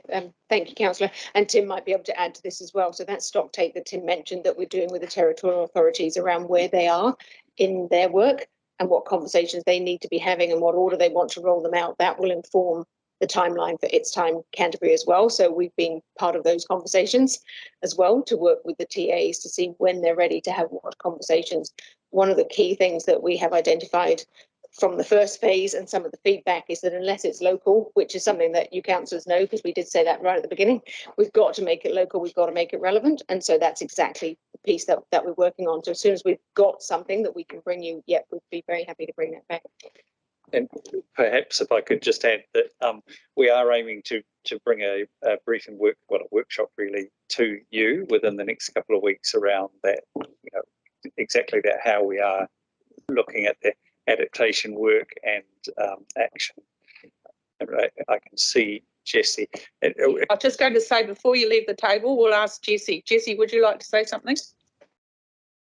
Speaker 3: Thank you, Councillor. And Tim might be able to add to this as well. So that stock take that Tim mentioned that we're doing with the territorial authorities around where they are in their work and what conversations they need to be having and what order they want to roll them out, that will inform the timeline for It's Time Canterbury as well. So we've been part of those conversations as well to work with the TAs to see when they're ready to have what conversations. One of the key things that we have identified from the first phase and some of the feedback is that unless it's local, which is something that you councillors know, because we did say that right at the beginning, we've got to make it local, we've got to make it relevant. And so that's exactly the piece that we're working on. So as soon as we've got something that we can bring you, we'd be very happy to bring that back.
Speaker 12: And perhaps if I could just add that we are aiming to bring a briefing workshop really to you within the next couple of weeks around that, exactly that, how we are looking at the adaptation work and action. Right, I can see Jessie.
Speaker 1: I was just going to say, before you leave the table, we'll ask Jessie. Jessie, would you like to say something?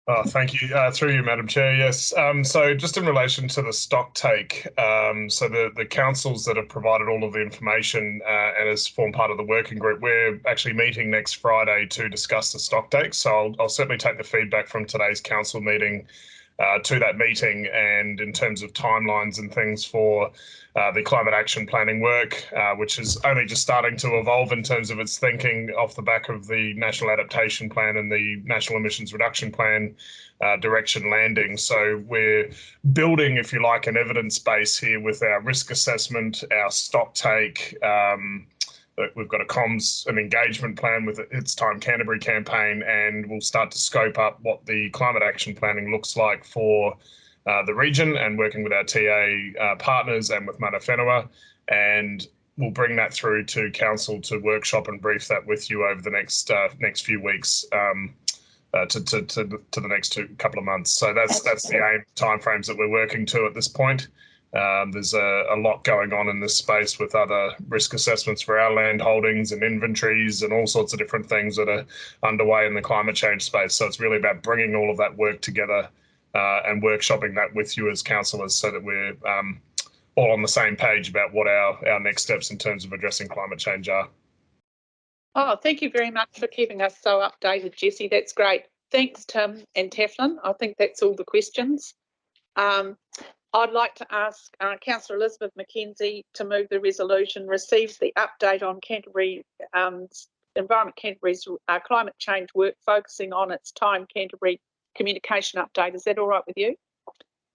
Speaker 9: Oh, thank you. Through you, Madam Chair, yes. So just in relation to the stock take, so the councils that have provided all of the information and has formed part of the working group, we're actually meeting next Friday to discuss the stock take. So I'll certainly take the feedback from today's council meeting to that meeting, and in terms of timelines and things for the climate action planning work, which is only just starting to evolve in terms of its thinking off the back of the National Adaptation Plan and the National Emissions Reduction Plan direction landing. So we're building, if you like, an evidence base here with our risk assessment, our stock take. We've got a comms and engagement plan with It's Time Canterbury campaign, and we'll start to scope up what the climate action planning looks like for the region, and working with our TA partners and with Mana Whenua, and we'll bring that through to council to workshop and brief that with you over the next few weeks to the next couple of months. So that's the aim timeframes that we're working to at this point. There's a lot going on in this space with other risk assessments for our land holdings and inventories and all sorts of different things that are underway in the climate change space. So it's really about bringing all of that work together and workshopping that with you as councillors, so that we're all on the same page about what our next steps in terms of addressing climate change are.
Speaker 1: Oh, thank you very much for keeping us so updated, Jessie. That's great. Thanks, Tim and Teflon. I think that's all the questions. I'd like to ask Councillor Elizabeth McKenzie to move the resolution, receives the update on Canterbury, Environment Canterbury's climate change work, focusing on It's Time Canterbury communication update. Is that all right with you?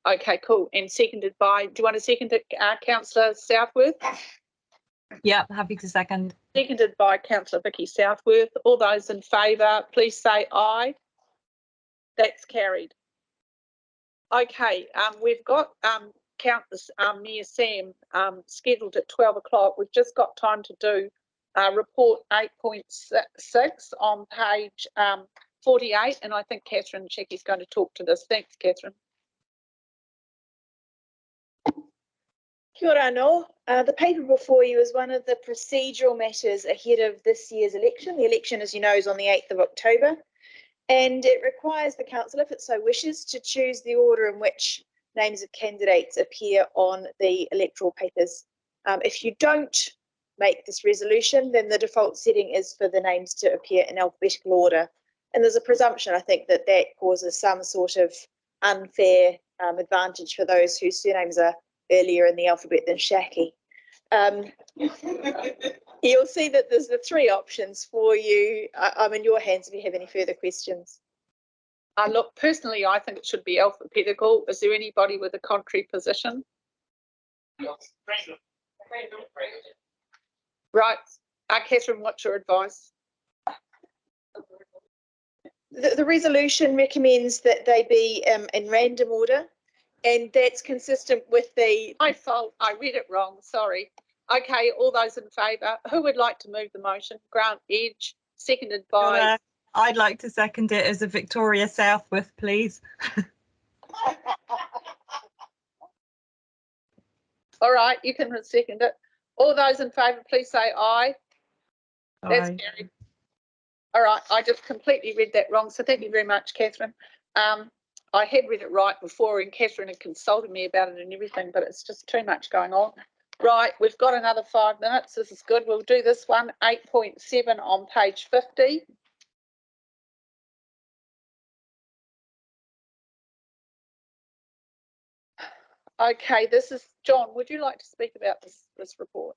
Speaker 1: Okay, cool. And seconded by, do you want to second it, Councillor Southworth?
Speaker 5: Yep, happy to second.
Speaker 1: Seconded by Councillor Vicky Southworth. All those in favour, please say aye. That's carried. Okay, we've got Mayor Sam scheduled at 12 o'clock. We've just got time to do report 8.6 on page 48, and I think Catherine Checky's going to talk to this. Thanks, Catherine.
Speaker 8: Kia ora anō. The paper before you is one of the procedural matters ahead of this year's election. The election, as you know, is on the 8th of October. And it requires the council, if it so wishes, to choose the order in which names of candidates appear on the electoral papers. If you don't make this resolution, then the default setting is for the names to appear in alphabetical order. And there's a presumption, I think, that that causes some sort of unfair advantage for those whose surnames are earlier in the alphabet than Shaki. You'll see that there's the three options for you. I'm in your hands if you have any further questions.
Speaker 1: Look, personally, I think it should be alphabetical. Is there anybody with a contrary position? Right. Catherine, what's your advice?
Speaker 8: The resolution recommends that they be in random order, and that's consistent with the...
Speaker 1: My fault, I read it wrong, sorry. Okay, all those in favour, who would like to move the motion? Grant Edge, seconded by...
Speaker 5: I'd like to second it as a Victoria Southworth, please.
Speaker 1: All right, you can second it. All those in favour, please say aye. That's carried. All right, I just completely read that wrong, so thank you very much, Catherine. I had read it right before, and Catherine had consulted me about it and everything, but it's just too much going on. Right, we've got another 5 minutes. This is good. We'll do this one, 8.7 on page 50. Okay, this is John. Would you like to speak about this report?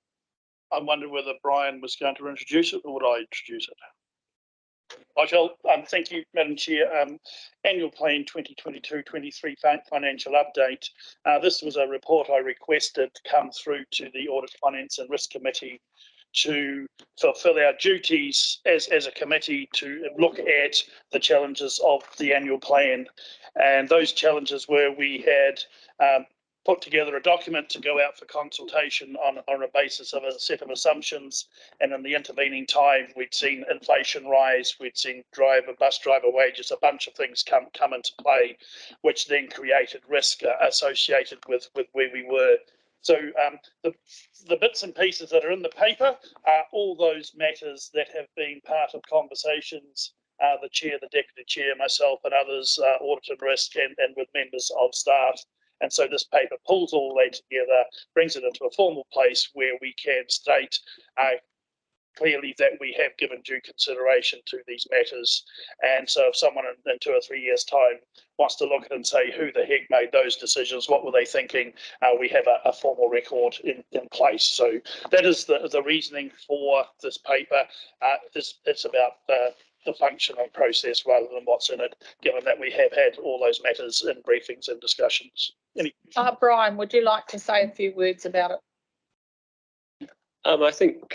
Speaker 11: I wondered whether Brian was going to introduce it, or would I introduce it? I shall. Thank you, Madam Chair. Annual Plan 2022-23 financial update. This was a report I requested come through to the Audit, Finance and Risk Committee to fulfil our duties as a committee to look at the challenges of the annual plan. And those challenges were we had put together a document to go out for consultation on a basis of a set of assumptions, and in the intervening time we'd seen inflation rise, we'd seen bus driver wages, a bunch of things come into play, which then created risk associated with where we were. So the bits and pieces that are in the paper are all those matters that have been part of conversations, the chair, the deputy chair, myself and others, audit and risk, and with members of staff. And so this paper pulls all that together, brings it into a formal place where we can state clearly that we have given due consideration to these matters. And so if someone in 2 or 3 years' time wants to look at it and say, who the heck made those decisions? What were they thinking? We have a formal record in place. So that is the reasoning for this paper. It's about the functional process rather than what's in it, given that we have had all those matters in briefings and discussions.
Speaker 1: Brian, would you like to say a few words about it?
Speaker 13: I think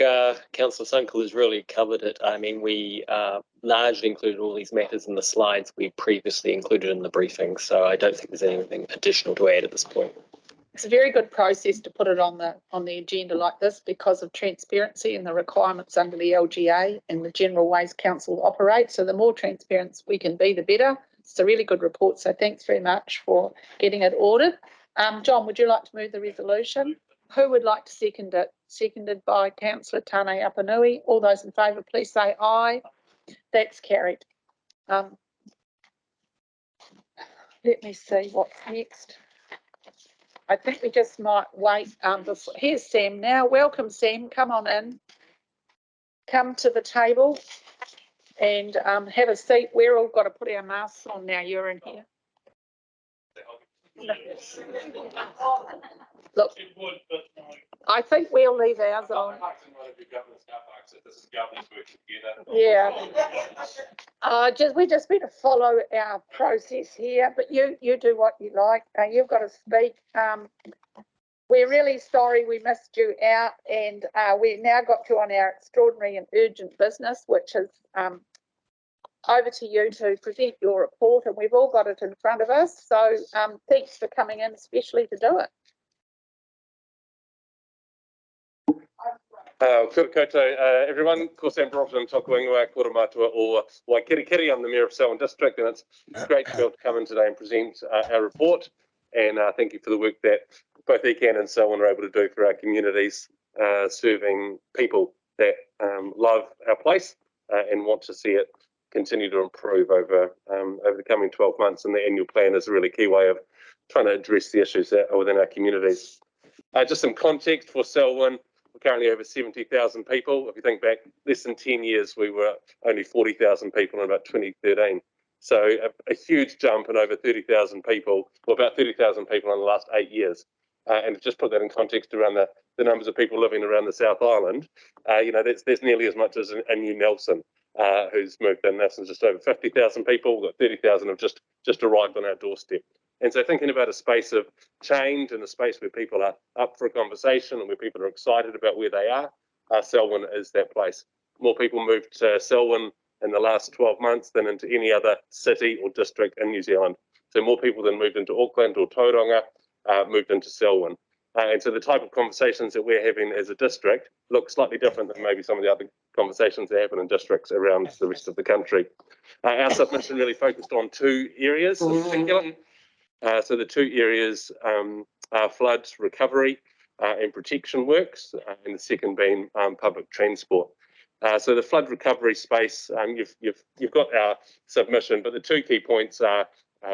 Speaker 13: Councillor Sunkel has really covered it. I mean, we largely included all these matters in the slides we previously included in the briefing, so I don't think there's anything additional to add at this point.
Speaker 1: It's a very good process to put it on the agenda like this because of transparency and the requirements under the LGA and the general ways council operates. So the more transparent we can be, the better. It's a really good report. So thanks very much for getting it ordered. John, would you like to move the resolution? Who would like to second it? Seconded by Councillor Tane Apanui. All those in favour, please say aye. That's carried. Let me see what's next. I think we just might wait. Here's Sam now. Welcome, Sam. Come on in. Come to the table and have a seat. We're all got to put our masks on now. You're in here. Look, I think we'll leave ours on. Yeah. We just need to follow our process here, but you do what you like. You've got to speak. We're really sorry we missed you out, and we've now got you on our extraordinary and urgent business, which is over to you to present your report, and we've all got it in front of us. So thanks for coming in, especially to do it.
Speaker 14: Kia koutou, everyone. Ko Sam Brompton, Toku Ingoa, Kora Matua o Waikirikiri. I'm the Mayor of Selwyn District, and it's great to be able to come in today and present our report. And thank you for the work that both ECan and Selwyn are able to do for our communities, serving people that love our place and want to see it continue to improve over the coming 12 months. And the annual plan is a really key way of trying to address the issues that are within our communities. Just some context for Selwyn. We're currently over 70,000 people. If you think back less than 10 years, we were only 40,000 people in about 2013. So a huge jump in over 30,000 people, or about 30,000 people in the last 8 years. And to just put that in context around the numbers of people living around the South Island, there's nearly as much as a new Nelson who's moved in. Nelson's just over 50,000 people. We've got 30,000 have just arrived on our doorstep. And so thinking about a space of change and a space where people are up for a conversation and where people are excited about where they are, Selwyn is that place. More people moved to Selwyn in the last 12 months than into any other city or district in New Zealand. So more people than moved into Auckland or Tauranga moved into Selwyn. And so the type of conversations that we're having as a district look slightly different than maybe some of the other conversations that happen in districts around the rest of the country. Our submission really focused on 2 areas in particular. So the 2 areas are flood recovery and protection works, and the second being public transport. So the flood recovery space, you've got our submission, but the 2 key points are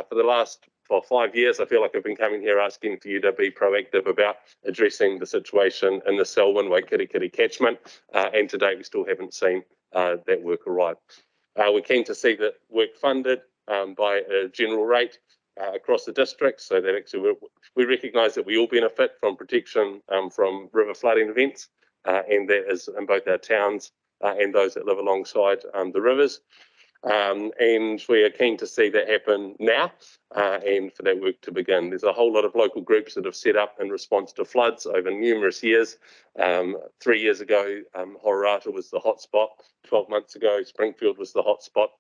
Speaker 14: for the last 5 years, I feel like I've been coming here asking for you to be proactive about addressing the situation in the Selwyn Waikirikiri catchment, and to date we still haven't seen that work arrive. We're keen to see that work funded by a general rate across the district, so that actually we recognise that we all benefit from protection from river flooding events, and that is in both our towns and those that live alongside the rivers. And we are keen to see that happen now and for that work to begin. There's a whole lot of local groups that have set up in response to floods over numerous years. 3 years ago, Hororata was the hotspot. 12 months ago, Springfield was the hotspot.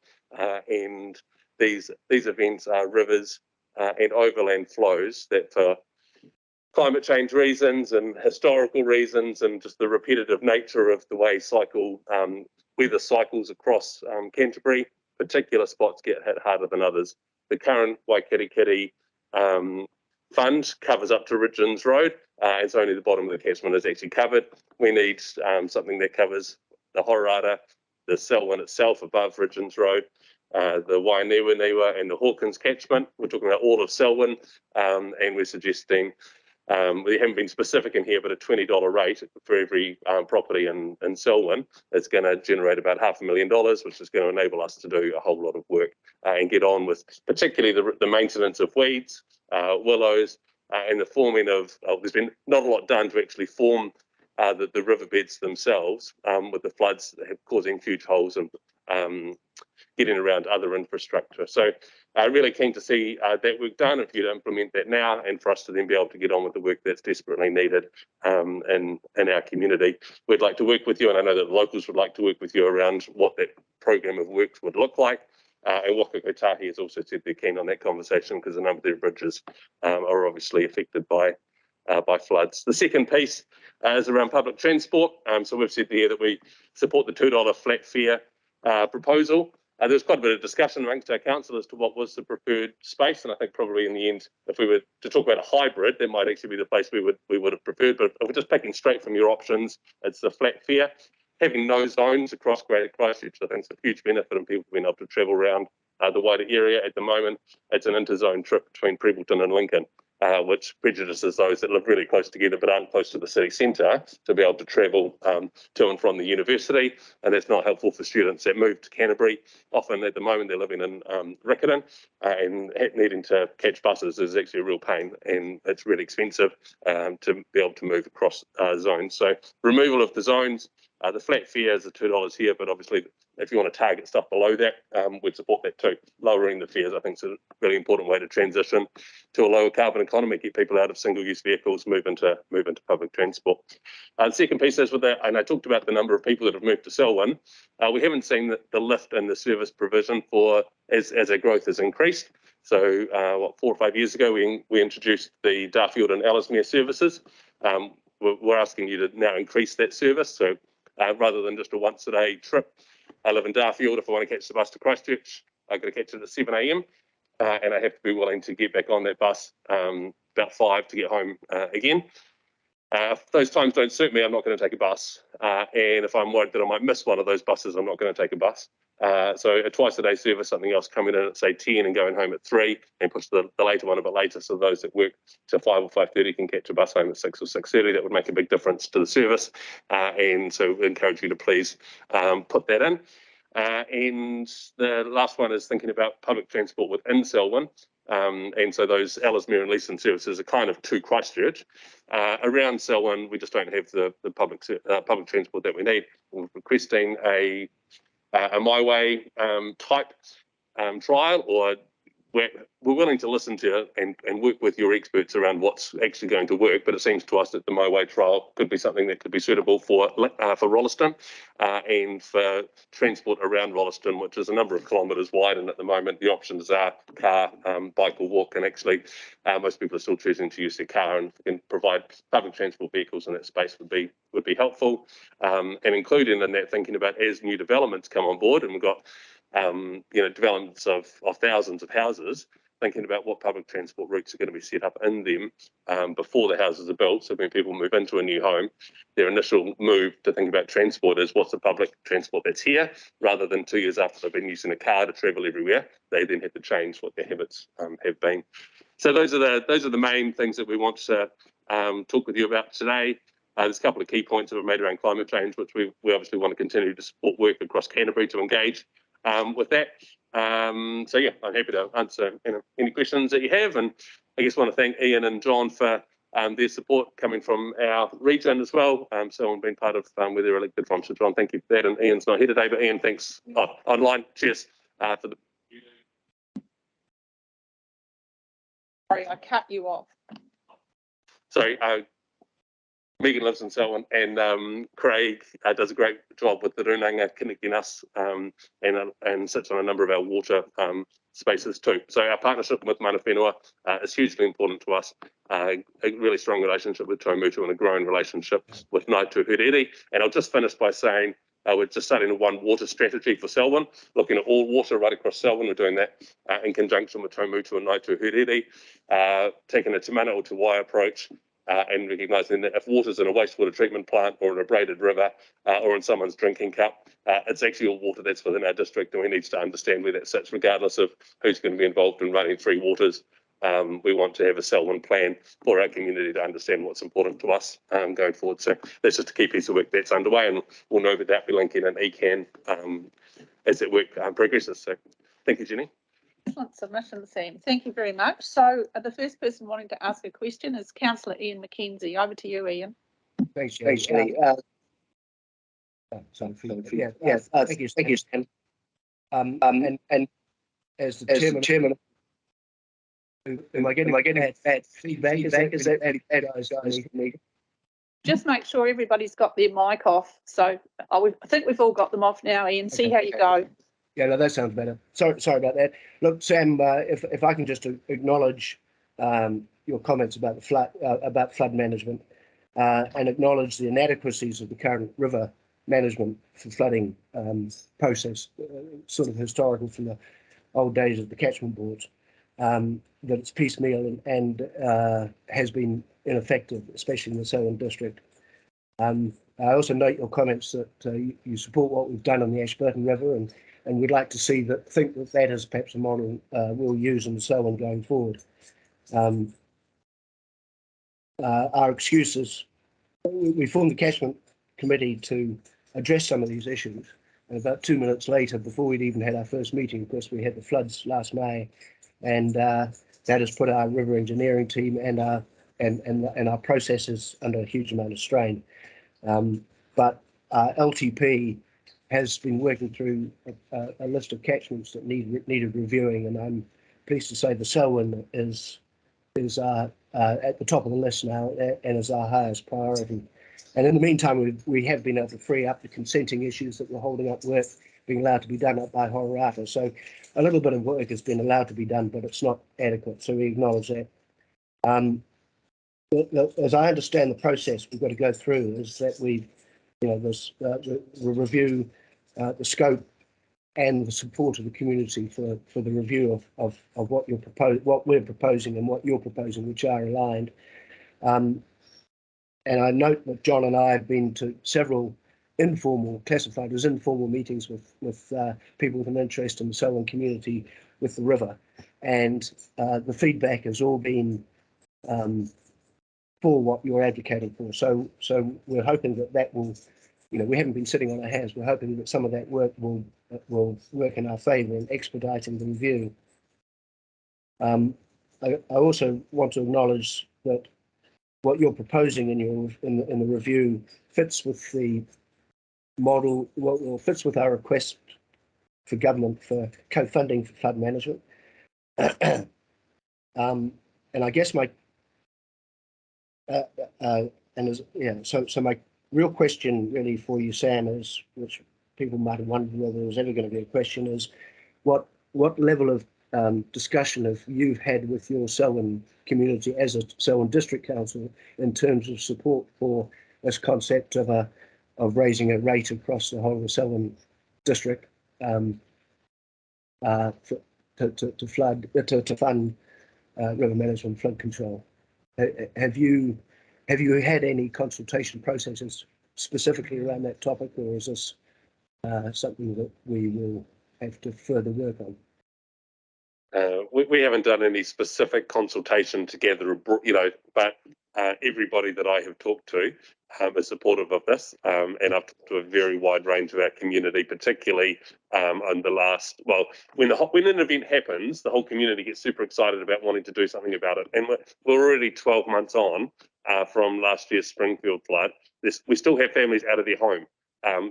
Speaker 14: And these events are rivers and overland flows that for climate change reasons and historical reasons and just the repetitive nature of the way weather cycles across Canterbury, particular spots get hit harder than others. The current Waikirikiri fund covers up to Ridgeons Road. It's only the bottom of the catchment is actually covered. We need something that covers the Hororata, the Selwyn itself above Ridgeons Road, the Wainiwa and the Hawkins catchment. We're talking about all of Selwyn, and we're suggesting We haven't been specific in here, but a $20 rate for every property in Selwyn is going to generate about $500,000, which is going to enable us to do a whole lot of work and get on with particularly the maintenance of weeds, willows, and the forming of, there's been not a lot done to actually form the riverbeds themselves with the floods causing huge holes and getting around other infrastructure. So really keen to see that work done and for you to implement that now and for us to then be able to get on with the work that's desperately needed in our community. We'd like to work with you, and I know that the locals would like to work with you around what that program of works would look like. And Whakamutunga has also said they're keen on that conversation because a number of their bridges are obviously affected by floods. The second piece is around public transport. So we've said there that we support the $2 flat fare proposal. There was quite a bit of discussion amongst our council as to what was the preferred space, and I think probably in the end, if we were to talk about a hybrid, that might actually be the place we would have preferred. But if we're just picking straight from your options, it's the flat fare. Having no zones across Greater Christchurch, I think it's a huge benefit in people being able to travel around the wider area. At the moment, it's an interzone trip between Prebbleton and Lincoln, which prejudices those that live really close together but aren't close to the city centre to be able to travel to and from the university, and that's not helpful for students that move to Canterbury. Often at the moment they're living in Riccarton and needing to catch buses is actually a real pain, and it's really expensive to be able to move across zones. So removal of the zones, the flat fare is the $2 here, but obviously if you want to target stuff below that, we'd support that too. Lowering the fares, I think, is a really important way to transition to a lower carbon economy, get people out of single-use vehicles, move into public transport. The second piece is with that, and I talked about the number of people that have moved to Selwyn. We haven't seen the lift in the service provision as our growth has increased. So 4 or 5 years ago, we introduced the Darfield and Ellesmere services. We're asking you to now increase that service. So rather than just a once-a-day trip, I live in Darfield. If I want to catch the bus to Christchurch, I've got to catch it at 7 a.m. And I have to be willing to get back on that bus about 5 to get home again. If those times don't suit me, I'm not going to take a bus. And if I'm worried that I might miss one of those buses, I'm not going to take a bus. So a twice-a-day service, something else coming in at, say, 10 and going home at 3, and push the later one a bit later, so those that work to 5 or 5:30 can catch a bus home at 6 or 6:30. That would make a big difference to the service. And so we encourage you to please put that in. And the last one is thinking about public transport within Selwyn. And so those Ellesmere and Leeson services are kind of to Christchurch. Around Selwyn, we just don't have the public transport that we need. We're requesting a My Way type trial, or we're willing to listen to and work with your experts around what's actually going to work, but it seems to us that the My Way trial could be something that could be suitable for Rolleston and for transport around Rolleston, which is a number of kilometres wide, and at the moment the options are car, bike or walk, and actually most people are still choosing to use their car, and can provide public transport vehicles in that space would be helpful. And including in that, thinking about as new developments come on board, and we've got developments of thousands of houses, thinking about what public transport routes are going to be set up in them before the houses are built. So when people move into a new home, their initial move to think about transport is what's the public transport that's here, rather than 2 years after they've been using a car to travel everywhere, they then have to change what their habits have been. So those are the main things that we want to talk with you about today. There's a couple of key points that were made around climate change, which we obviously want to continue to support work across Canterbury to engage with that. So yeah, I'm happy to answer any questions that you have, and I just want to thank Ian and John for their support coming from our region as well. So I've been part of where they're elected from. So John, thank you for that. And Ian's not here today, but Ian, thanks online. Cheers for the.
Speaker 1: Sorry, I cut you off.
Speaker 14: Sorry. Megan lives in Selwyn, and Craig does a great job with the runanga, connecting us and sits on a number of our water spaces too. So our partnership with Mana Whenua is hugely important to us. A really strong relationship with Taumutu and a growing relationship with Ngāi Huriri. And I'll just finish by saying we're just starting a one water strategy for Selwyn, looking at all water right across Selwyn. We're doing that in conjunction with Taumutu and Ngāi Huriri, taking a te mana o te wai approach. And recognising that if water's in a wastewater treatment plant or in a braided river or in someone's drinking cup, it's actually all water that's within our district, and we need to understand where that sits, regardless of who's going to be involved in running Three Waters we want to have a Selwyn plan for our community to understand what's important to us going forward. So that's just a key piece of work that's underway, and we'll know that that'll be linking in ECan as that work progresses. So thank you, Jenny.
Speaker 1: Excellent submission, Sam. Thank you very much. So the first person wanting to ask a question is Councillor Ian McKenzie. Over to you, Ian.
Speaker 15: Thanks, Jenny. Thank you, Sam. And as the chairman, am I getting bad feedback? Is that
Speaker 1: Just make sure everybody's got their mic off. So I think we've all got them off now, Ian. See how you go.
Speaker 15: Yeah, no, that sounds better. Sorry about that. Look, Sam, if I can just acknowledge your comments about the flood management, and acknowledge the inadequacies of the current river management for flooding process, sort of historical from the old days of the catchment boards, that it's piecemeal and has been ineffective, especially in the Selwyn district. I also note your comments that you support what we've done on the Ashburton River, and we'd like to think that is perhaps a model we'll use in the Selwyn going forward. Our excuses, we formed the catchment committee to address some of these issues, and about 2 minutes later, before we'd even had our first meeting, of course, we had the floods last May, and that has put our river engineering team and our processes under a huge amount of strain. But LTP has been working through a list of catchments that needed reviewing, and I'm pleased to say the Selwyn is at the top of the list now and is our highest priority. And in the meantime, we have been able to free up the consenting issues that were holding up work being allowed to be done up by Hororata. So a little bit of work has been allowed to be done, but it's not adequate. So we acknowledge that. As I understand the process we've got to go through is that we review the scope and the support of the community for the review of what we're proposing and what you're proposing, which are aligned. And I note that John and I have been to several classified as informal meetings with people with an interest in the Selwyn community with the river, and the feedback has all been for what you're advocating for. So we're hoping that will, we haven't been sitting on our hands. We're hoping that some of that work will work in our favour in expediting the review. I also want to acknowledge that what you're proposing in the review fits with the model, fits with our request for government for co-funding for flood management. And I guess my so my real question really for you, Sam, is, which people might have wondered whether there was ever going to be a question, is what level of discussion have you had with your Selwyn community as a Selwyn District Council in terms of support for this concept of raising a rate across the whole of the Selwyn district to fund river management, flood control? Have you had any consultation processes specifically around that topic, or is this something that we will have to further work on?
Speaker 14: We haven't done any specific consultation together, but everybody that I have talked to is supportive of this, and I've talked to a very wide range of our community, particularly on the last, when an event happens, the whole community gets super excited about wanting to do something about it, and we're already 12 months on from last year's Springfield flood. We still have families out of their home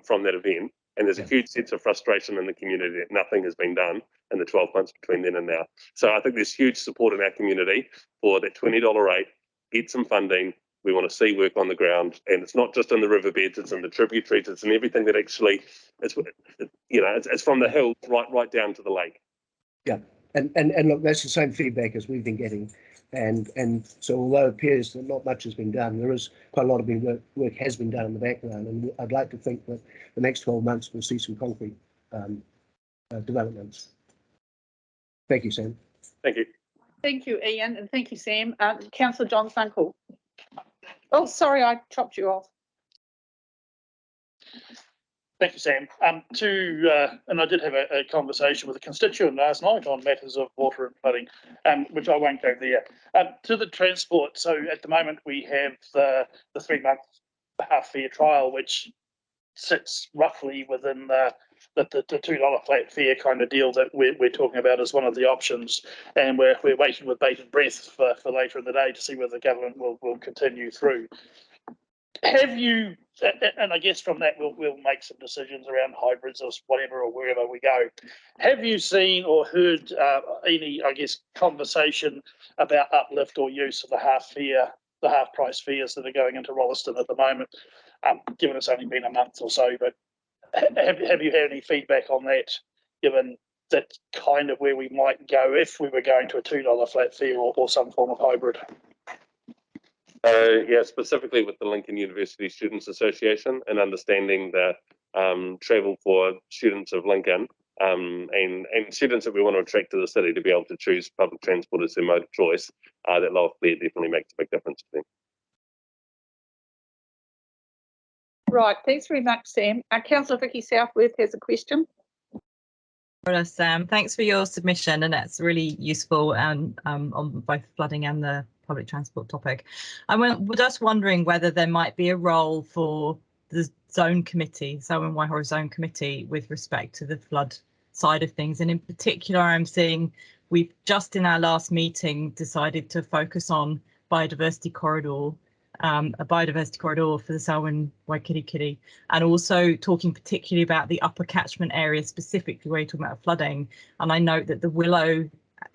Speaker 14: from that event, and there's a huge sense of frustration in the community that nothing has been done in the 12 months between then and now. So I think there's huge support in our community for that $20 rate, get some funding. We want to see work on the ground, and it's not just in the riverbeds, it's in the tributaries, it's in everything that actually, it's from the hill right down to the lake.
Speaker 15: Yeah, and look, that's the same feedback as we've been getting. And so although it appears that not much has been done, there is quite a lot of work has been done in the background, and I'd like to think that the next 12 months we'll see some concrete developments. Thank you, Sam.
Speaker 14: Thank you.
Speaker 1: Thank you, Ian, and thank you, Sam. Councillor John Sunkel. Oh, sorry, I chopped you off.
Speaker 11: Thank you, Sam. And I did have a conversation with a constituent last night on matters of water and flooding, which I won't go there. To the transport, so at the moment we have the 3-month half-fare trial, which sits roughly within the $2 flat fare kind of deal that we're talking about as one of the options, and we're waiting with bated breath for later in the day to see whether the government will continue through. Have you, and I guess from that we'll make some decisions around hybrids or whatever or wherever we go. Have you seen or heard any, I guess, conversation about uplift or use of the half price fares that are going into Rolleston at the moment? Given it's only been a month or so, but have you had any feedback on that? Given that's kind of where we might go if we were going to a $2 flat fare or some form of hybrid.
Speaker 14: Yeah, specifically with the Lincoln University Students Association and understanding the travel for students of Lincoln and students that we want to attract to the city to be able to choose public transport as their mode of choice, that lower fare definitely makes a big difference to them.
Speaker 1: Right, thanks very much, Sam. Councillor Vicky Southworth has a question.
Speaker 5: Hello, Sam. Thanks for your submission, and that's really useful on both flooding and the public transport topic. We're just wondering whether there might be a role for the zone committee, Selwyn Waihora Zone Committee, with respect to the flood side of things. And in particular, I'm seeing we've just in our last meeting decided to focus on biodiversity corridor, a biodiversity corridor for the Selwyn Waikirikiri, and also talking particularly about the upper catchment area, specifically where you're talking about flooding. And I note that the Willow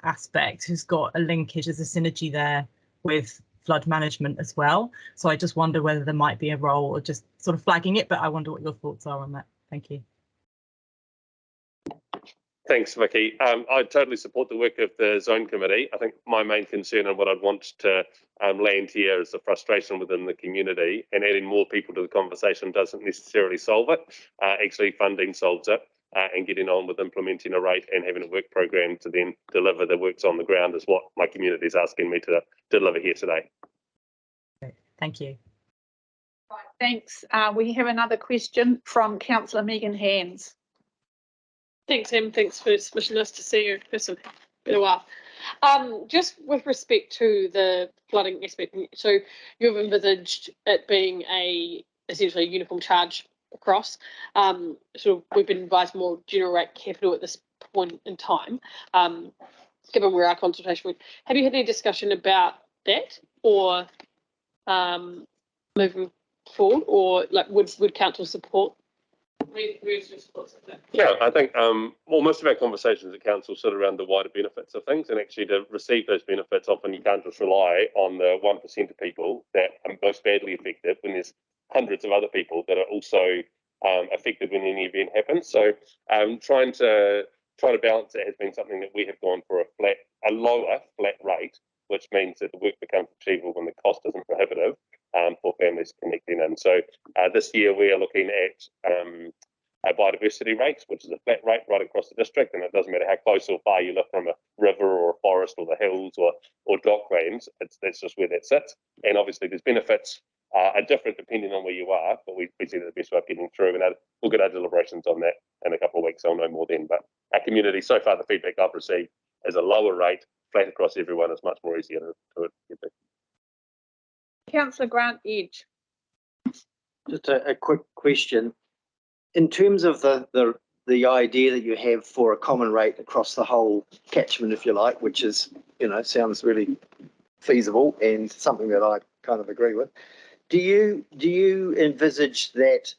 Speaker 5: aspect has got a linkage, there's a synergy there with flood management as well. So I just wonder whether there might be a role, or just sort of flagging it, but I wonder what your thoughts are on that. Thank you.
Speaker 14: Thanks, Vicky. I totally support the work of the Zone Committee. I think my main concern and what I'd want to land here is the frustration within the community, and adding more people to the conversation doesn't necessarily solve it. Actually, funding solves it, and getting on with implementing a rate and having a work program to then deliver the works on the ground is what my community is asking me to deliver here today.
Speaker 5: Great. Thank you.
Speaker 1: Right, thanks. We have another question from Councillor Megan Hands.
Speaker 16: Thanks, Em. Thanks for submission. Nice to see you in person. Been a while. Just with respect to the flooding aspect, so you've envisaged it being essentially a uniform charge across. So we've been advised more general rate capital at this point in time, given where our consultation went. Have you had any discussion about that, or moving forward, or like would council support?
Speaker 14: Yeah, I think most of our conversations at council sit around the wider benefits of things, and actually to receive those benefits, often you can't just rely on the 1% of people that are most badly affected when there's hundreds of other people that are also affected when any event happens. So trying to balance it has been something that we have gone for a lower flat rate, which means that the work becomes achievable when the cost isn't prohibitive for families connecting in. So this year we are looking at a biodiversity rate, which is a flat rate right across the district, and it doesn't matter how close or far you live from a river or a forest or the hills or docklands, that's just where that sits. And obviously there's benefits are different depending on where you are, but we see the best way of getting through, and we'll get our deliberations on that in a couple of weeks. I'll know more then. But our community, so far the feedback I've received is a lower rate, flat across everyone, is much more easier to get to.
Speaker 1: Councillor Grant Edge.
Speaker 10: Just a quick question. In terms of the idea that you have for a common rate across the whole catchment, if you like, which is, sounds really feasible and something that I kind of agree with. Do you envisage that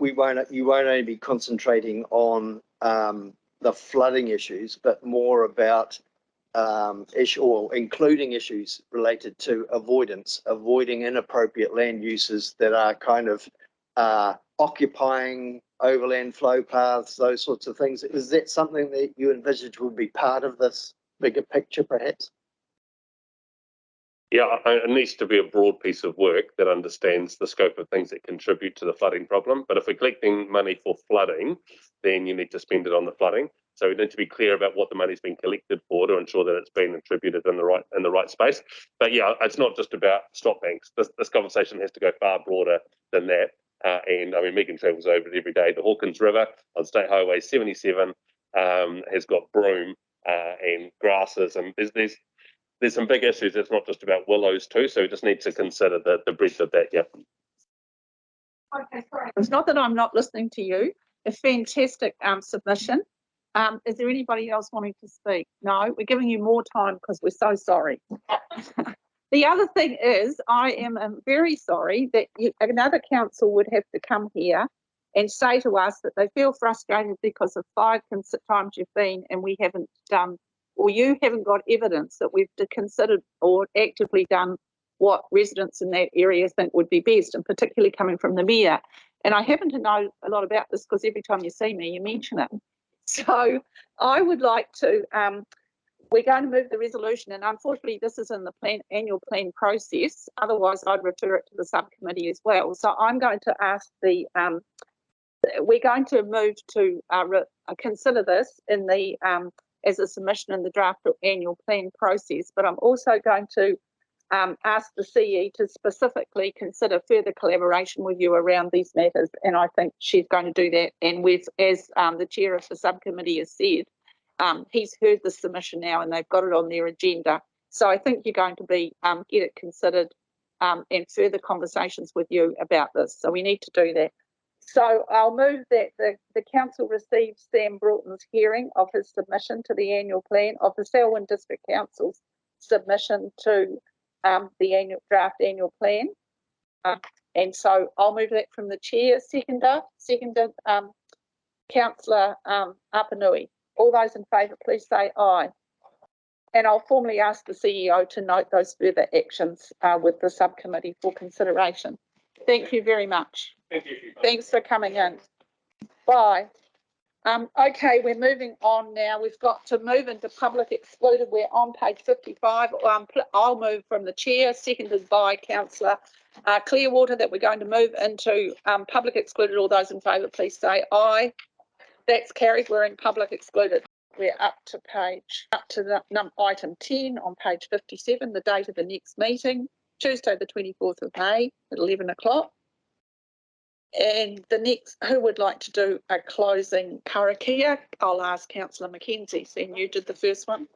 Speaker 10: you won't only be concentrating on the flooding issues, but more about including issues related to avoiding inappropriate land uses that are kind of occupying overland flow paths, those sorts of things? Is that something that you envisage would be part of this bigger picture, perhaps?
Speaker 14: Yeah, it needs to be a broad piece of work that understands the scope of things that contribute to the flooding problem. But if we're collecting money for flooding, then you need to spend it on the flooding. So we need to be clear about what the money's been collected for to ensure that it's been attributed in the right space. But yeah, it's not just about stop banks. This conversation has to go far broader than that. And I mean, Megan travels over it every day. The Hawkins River on State Highway 77 has got broom and grasses, and there's some big issues. It's not just about willows too, so we just need to consider the breadth of that. Yeah.
Speaker 1: Okay, sorry. It's not that I'm not listening to you. A fantastic submission. Is there anybody else wanting to speak? No, we're giving you more time because we're so sorry. The other thing is, I am very sorry that another council would have to come here and say to us that they feel frustrated because of 5 times you've been and we haven't done, or you haven't got evidence that we've considered or actively done what residents in that area think would be best, and particularly coming from the mayor. And I happen to know a lot about this because every time you see me, you mention it. So I would like to, we're going to move the resolution, and unfortunately this is in the annual plan process. Otherwise I'd refer it to the subcommittee as well. So I'm going to ask the, we're going to move to consider this in the, as a submission in the draft annual plan process, but I'm also going to ask the CE to specifically consider further collaboration with you around these matters, and I think she's going to do that. And with, as the chair of the subcommittee has said, he's heard the submission now and they've got it on their agenda. So I think you're going to be get it considered and further conversations with you about this. So we need to do that. So I'll move that the council receives Sam Broughton's hearing of his submission to the annual plan of the Selwyn District Council's submission to the annual draft annual plan. And so I'll move that from the chair. Seconded, Councillor Apanui. All those in favour, please say aye. And I'll formally ask the CEO to note those further actions with the subcommittee for consideration. Thank you very much.
Speaker 14: Thank you.
Speaker 1: Thanks for coming in. Bye. Okay, we're moving on now. We've got to move into public excluded. We're on page 55. I'll move from the chair, seconded by Councillor Clearwater, that we're going to move into public excluded. All those in favour, please say aye. That's carried. We're in public excluded. We're up to the item 10 on page 57, the date of the next meeting, Tuesday the 24th of May at 11 o'clock. And the next, who would like to do a closing Karakia? I'll ask Councillor Mackenzie, seeing you did the first one.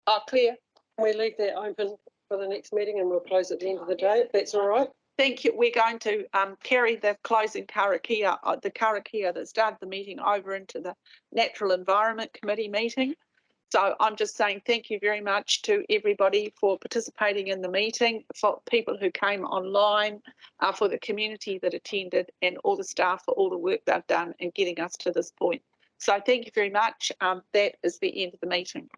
Speaker 1: Oh, Claire.
Speaker 17: We leave that open for the next meeting and we'll close at the end of the day, if that's all right.
Speaker 1: Thank you. We're going to carry the closing Karakia, the Karakia that started the meeting, over into the Natural Environment Committee meeting. So I'm just saying thank you very much to everybody for participating in the meeting, for people who came online, for the community that attended, and all the staff for all the work they've done in getting us to this point. So thank you very much. That is the end of the meeting.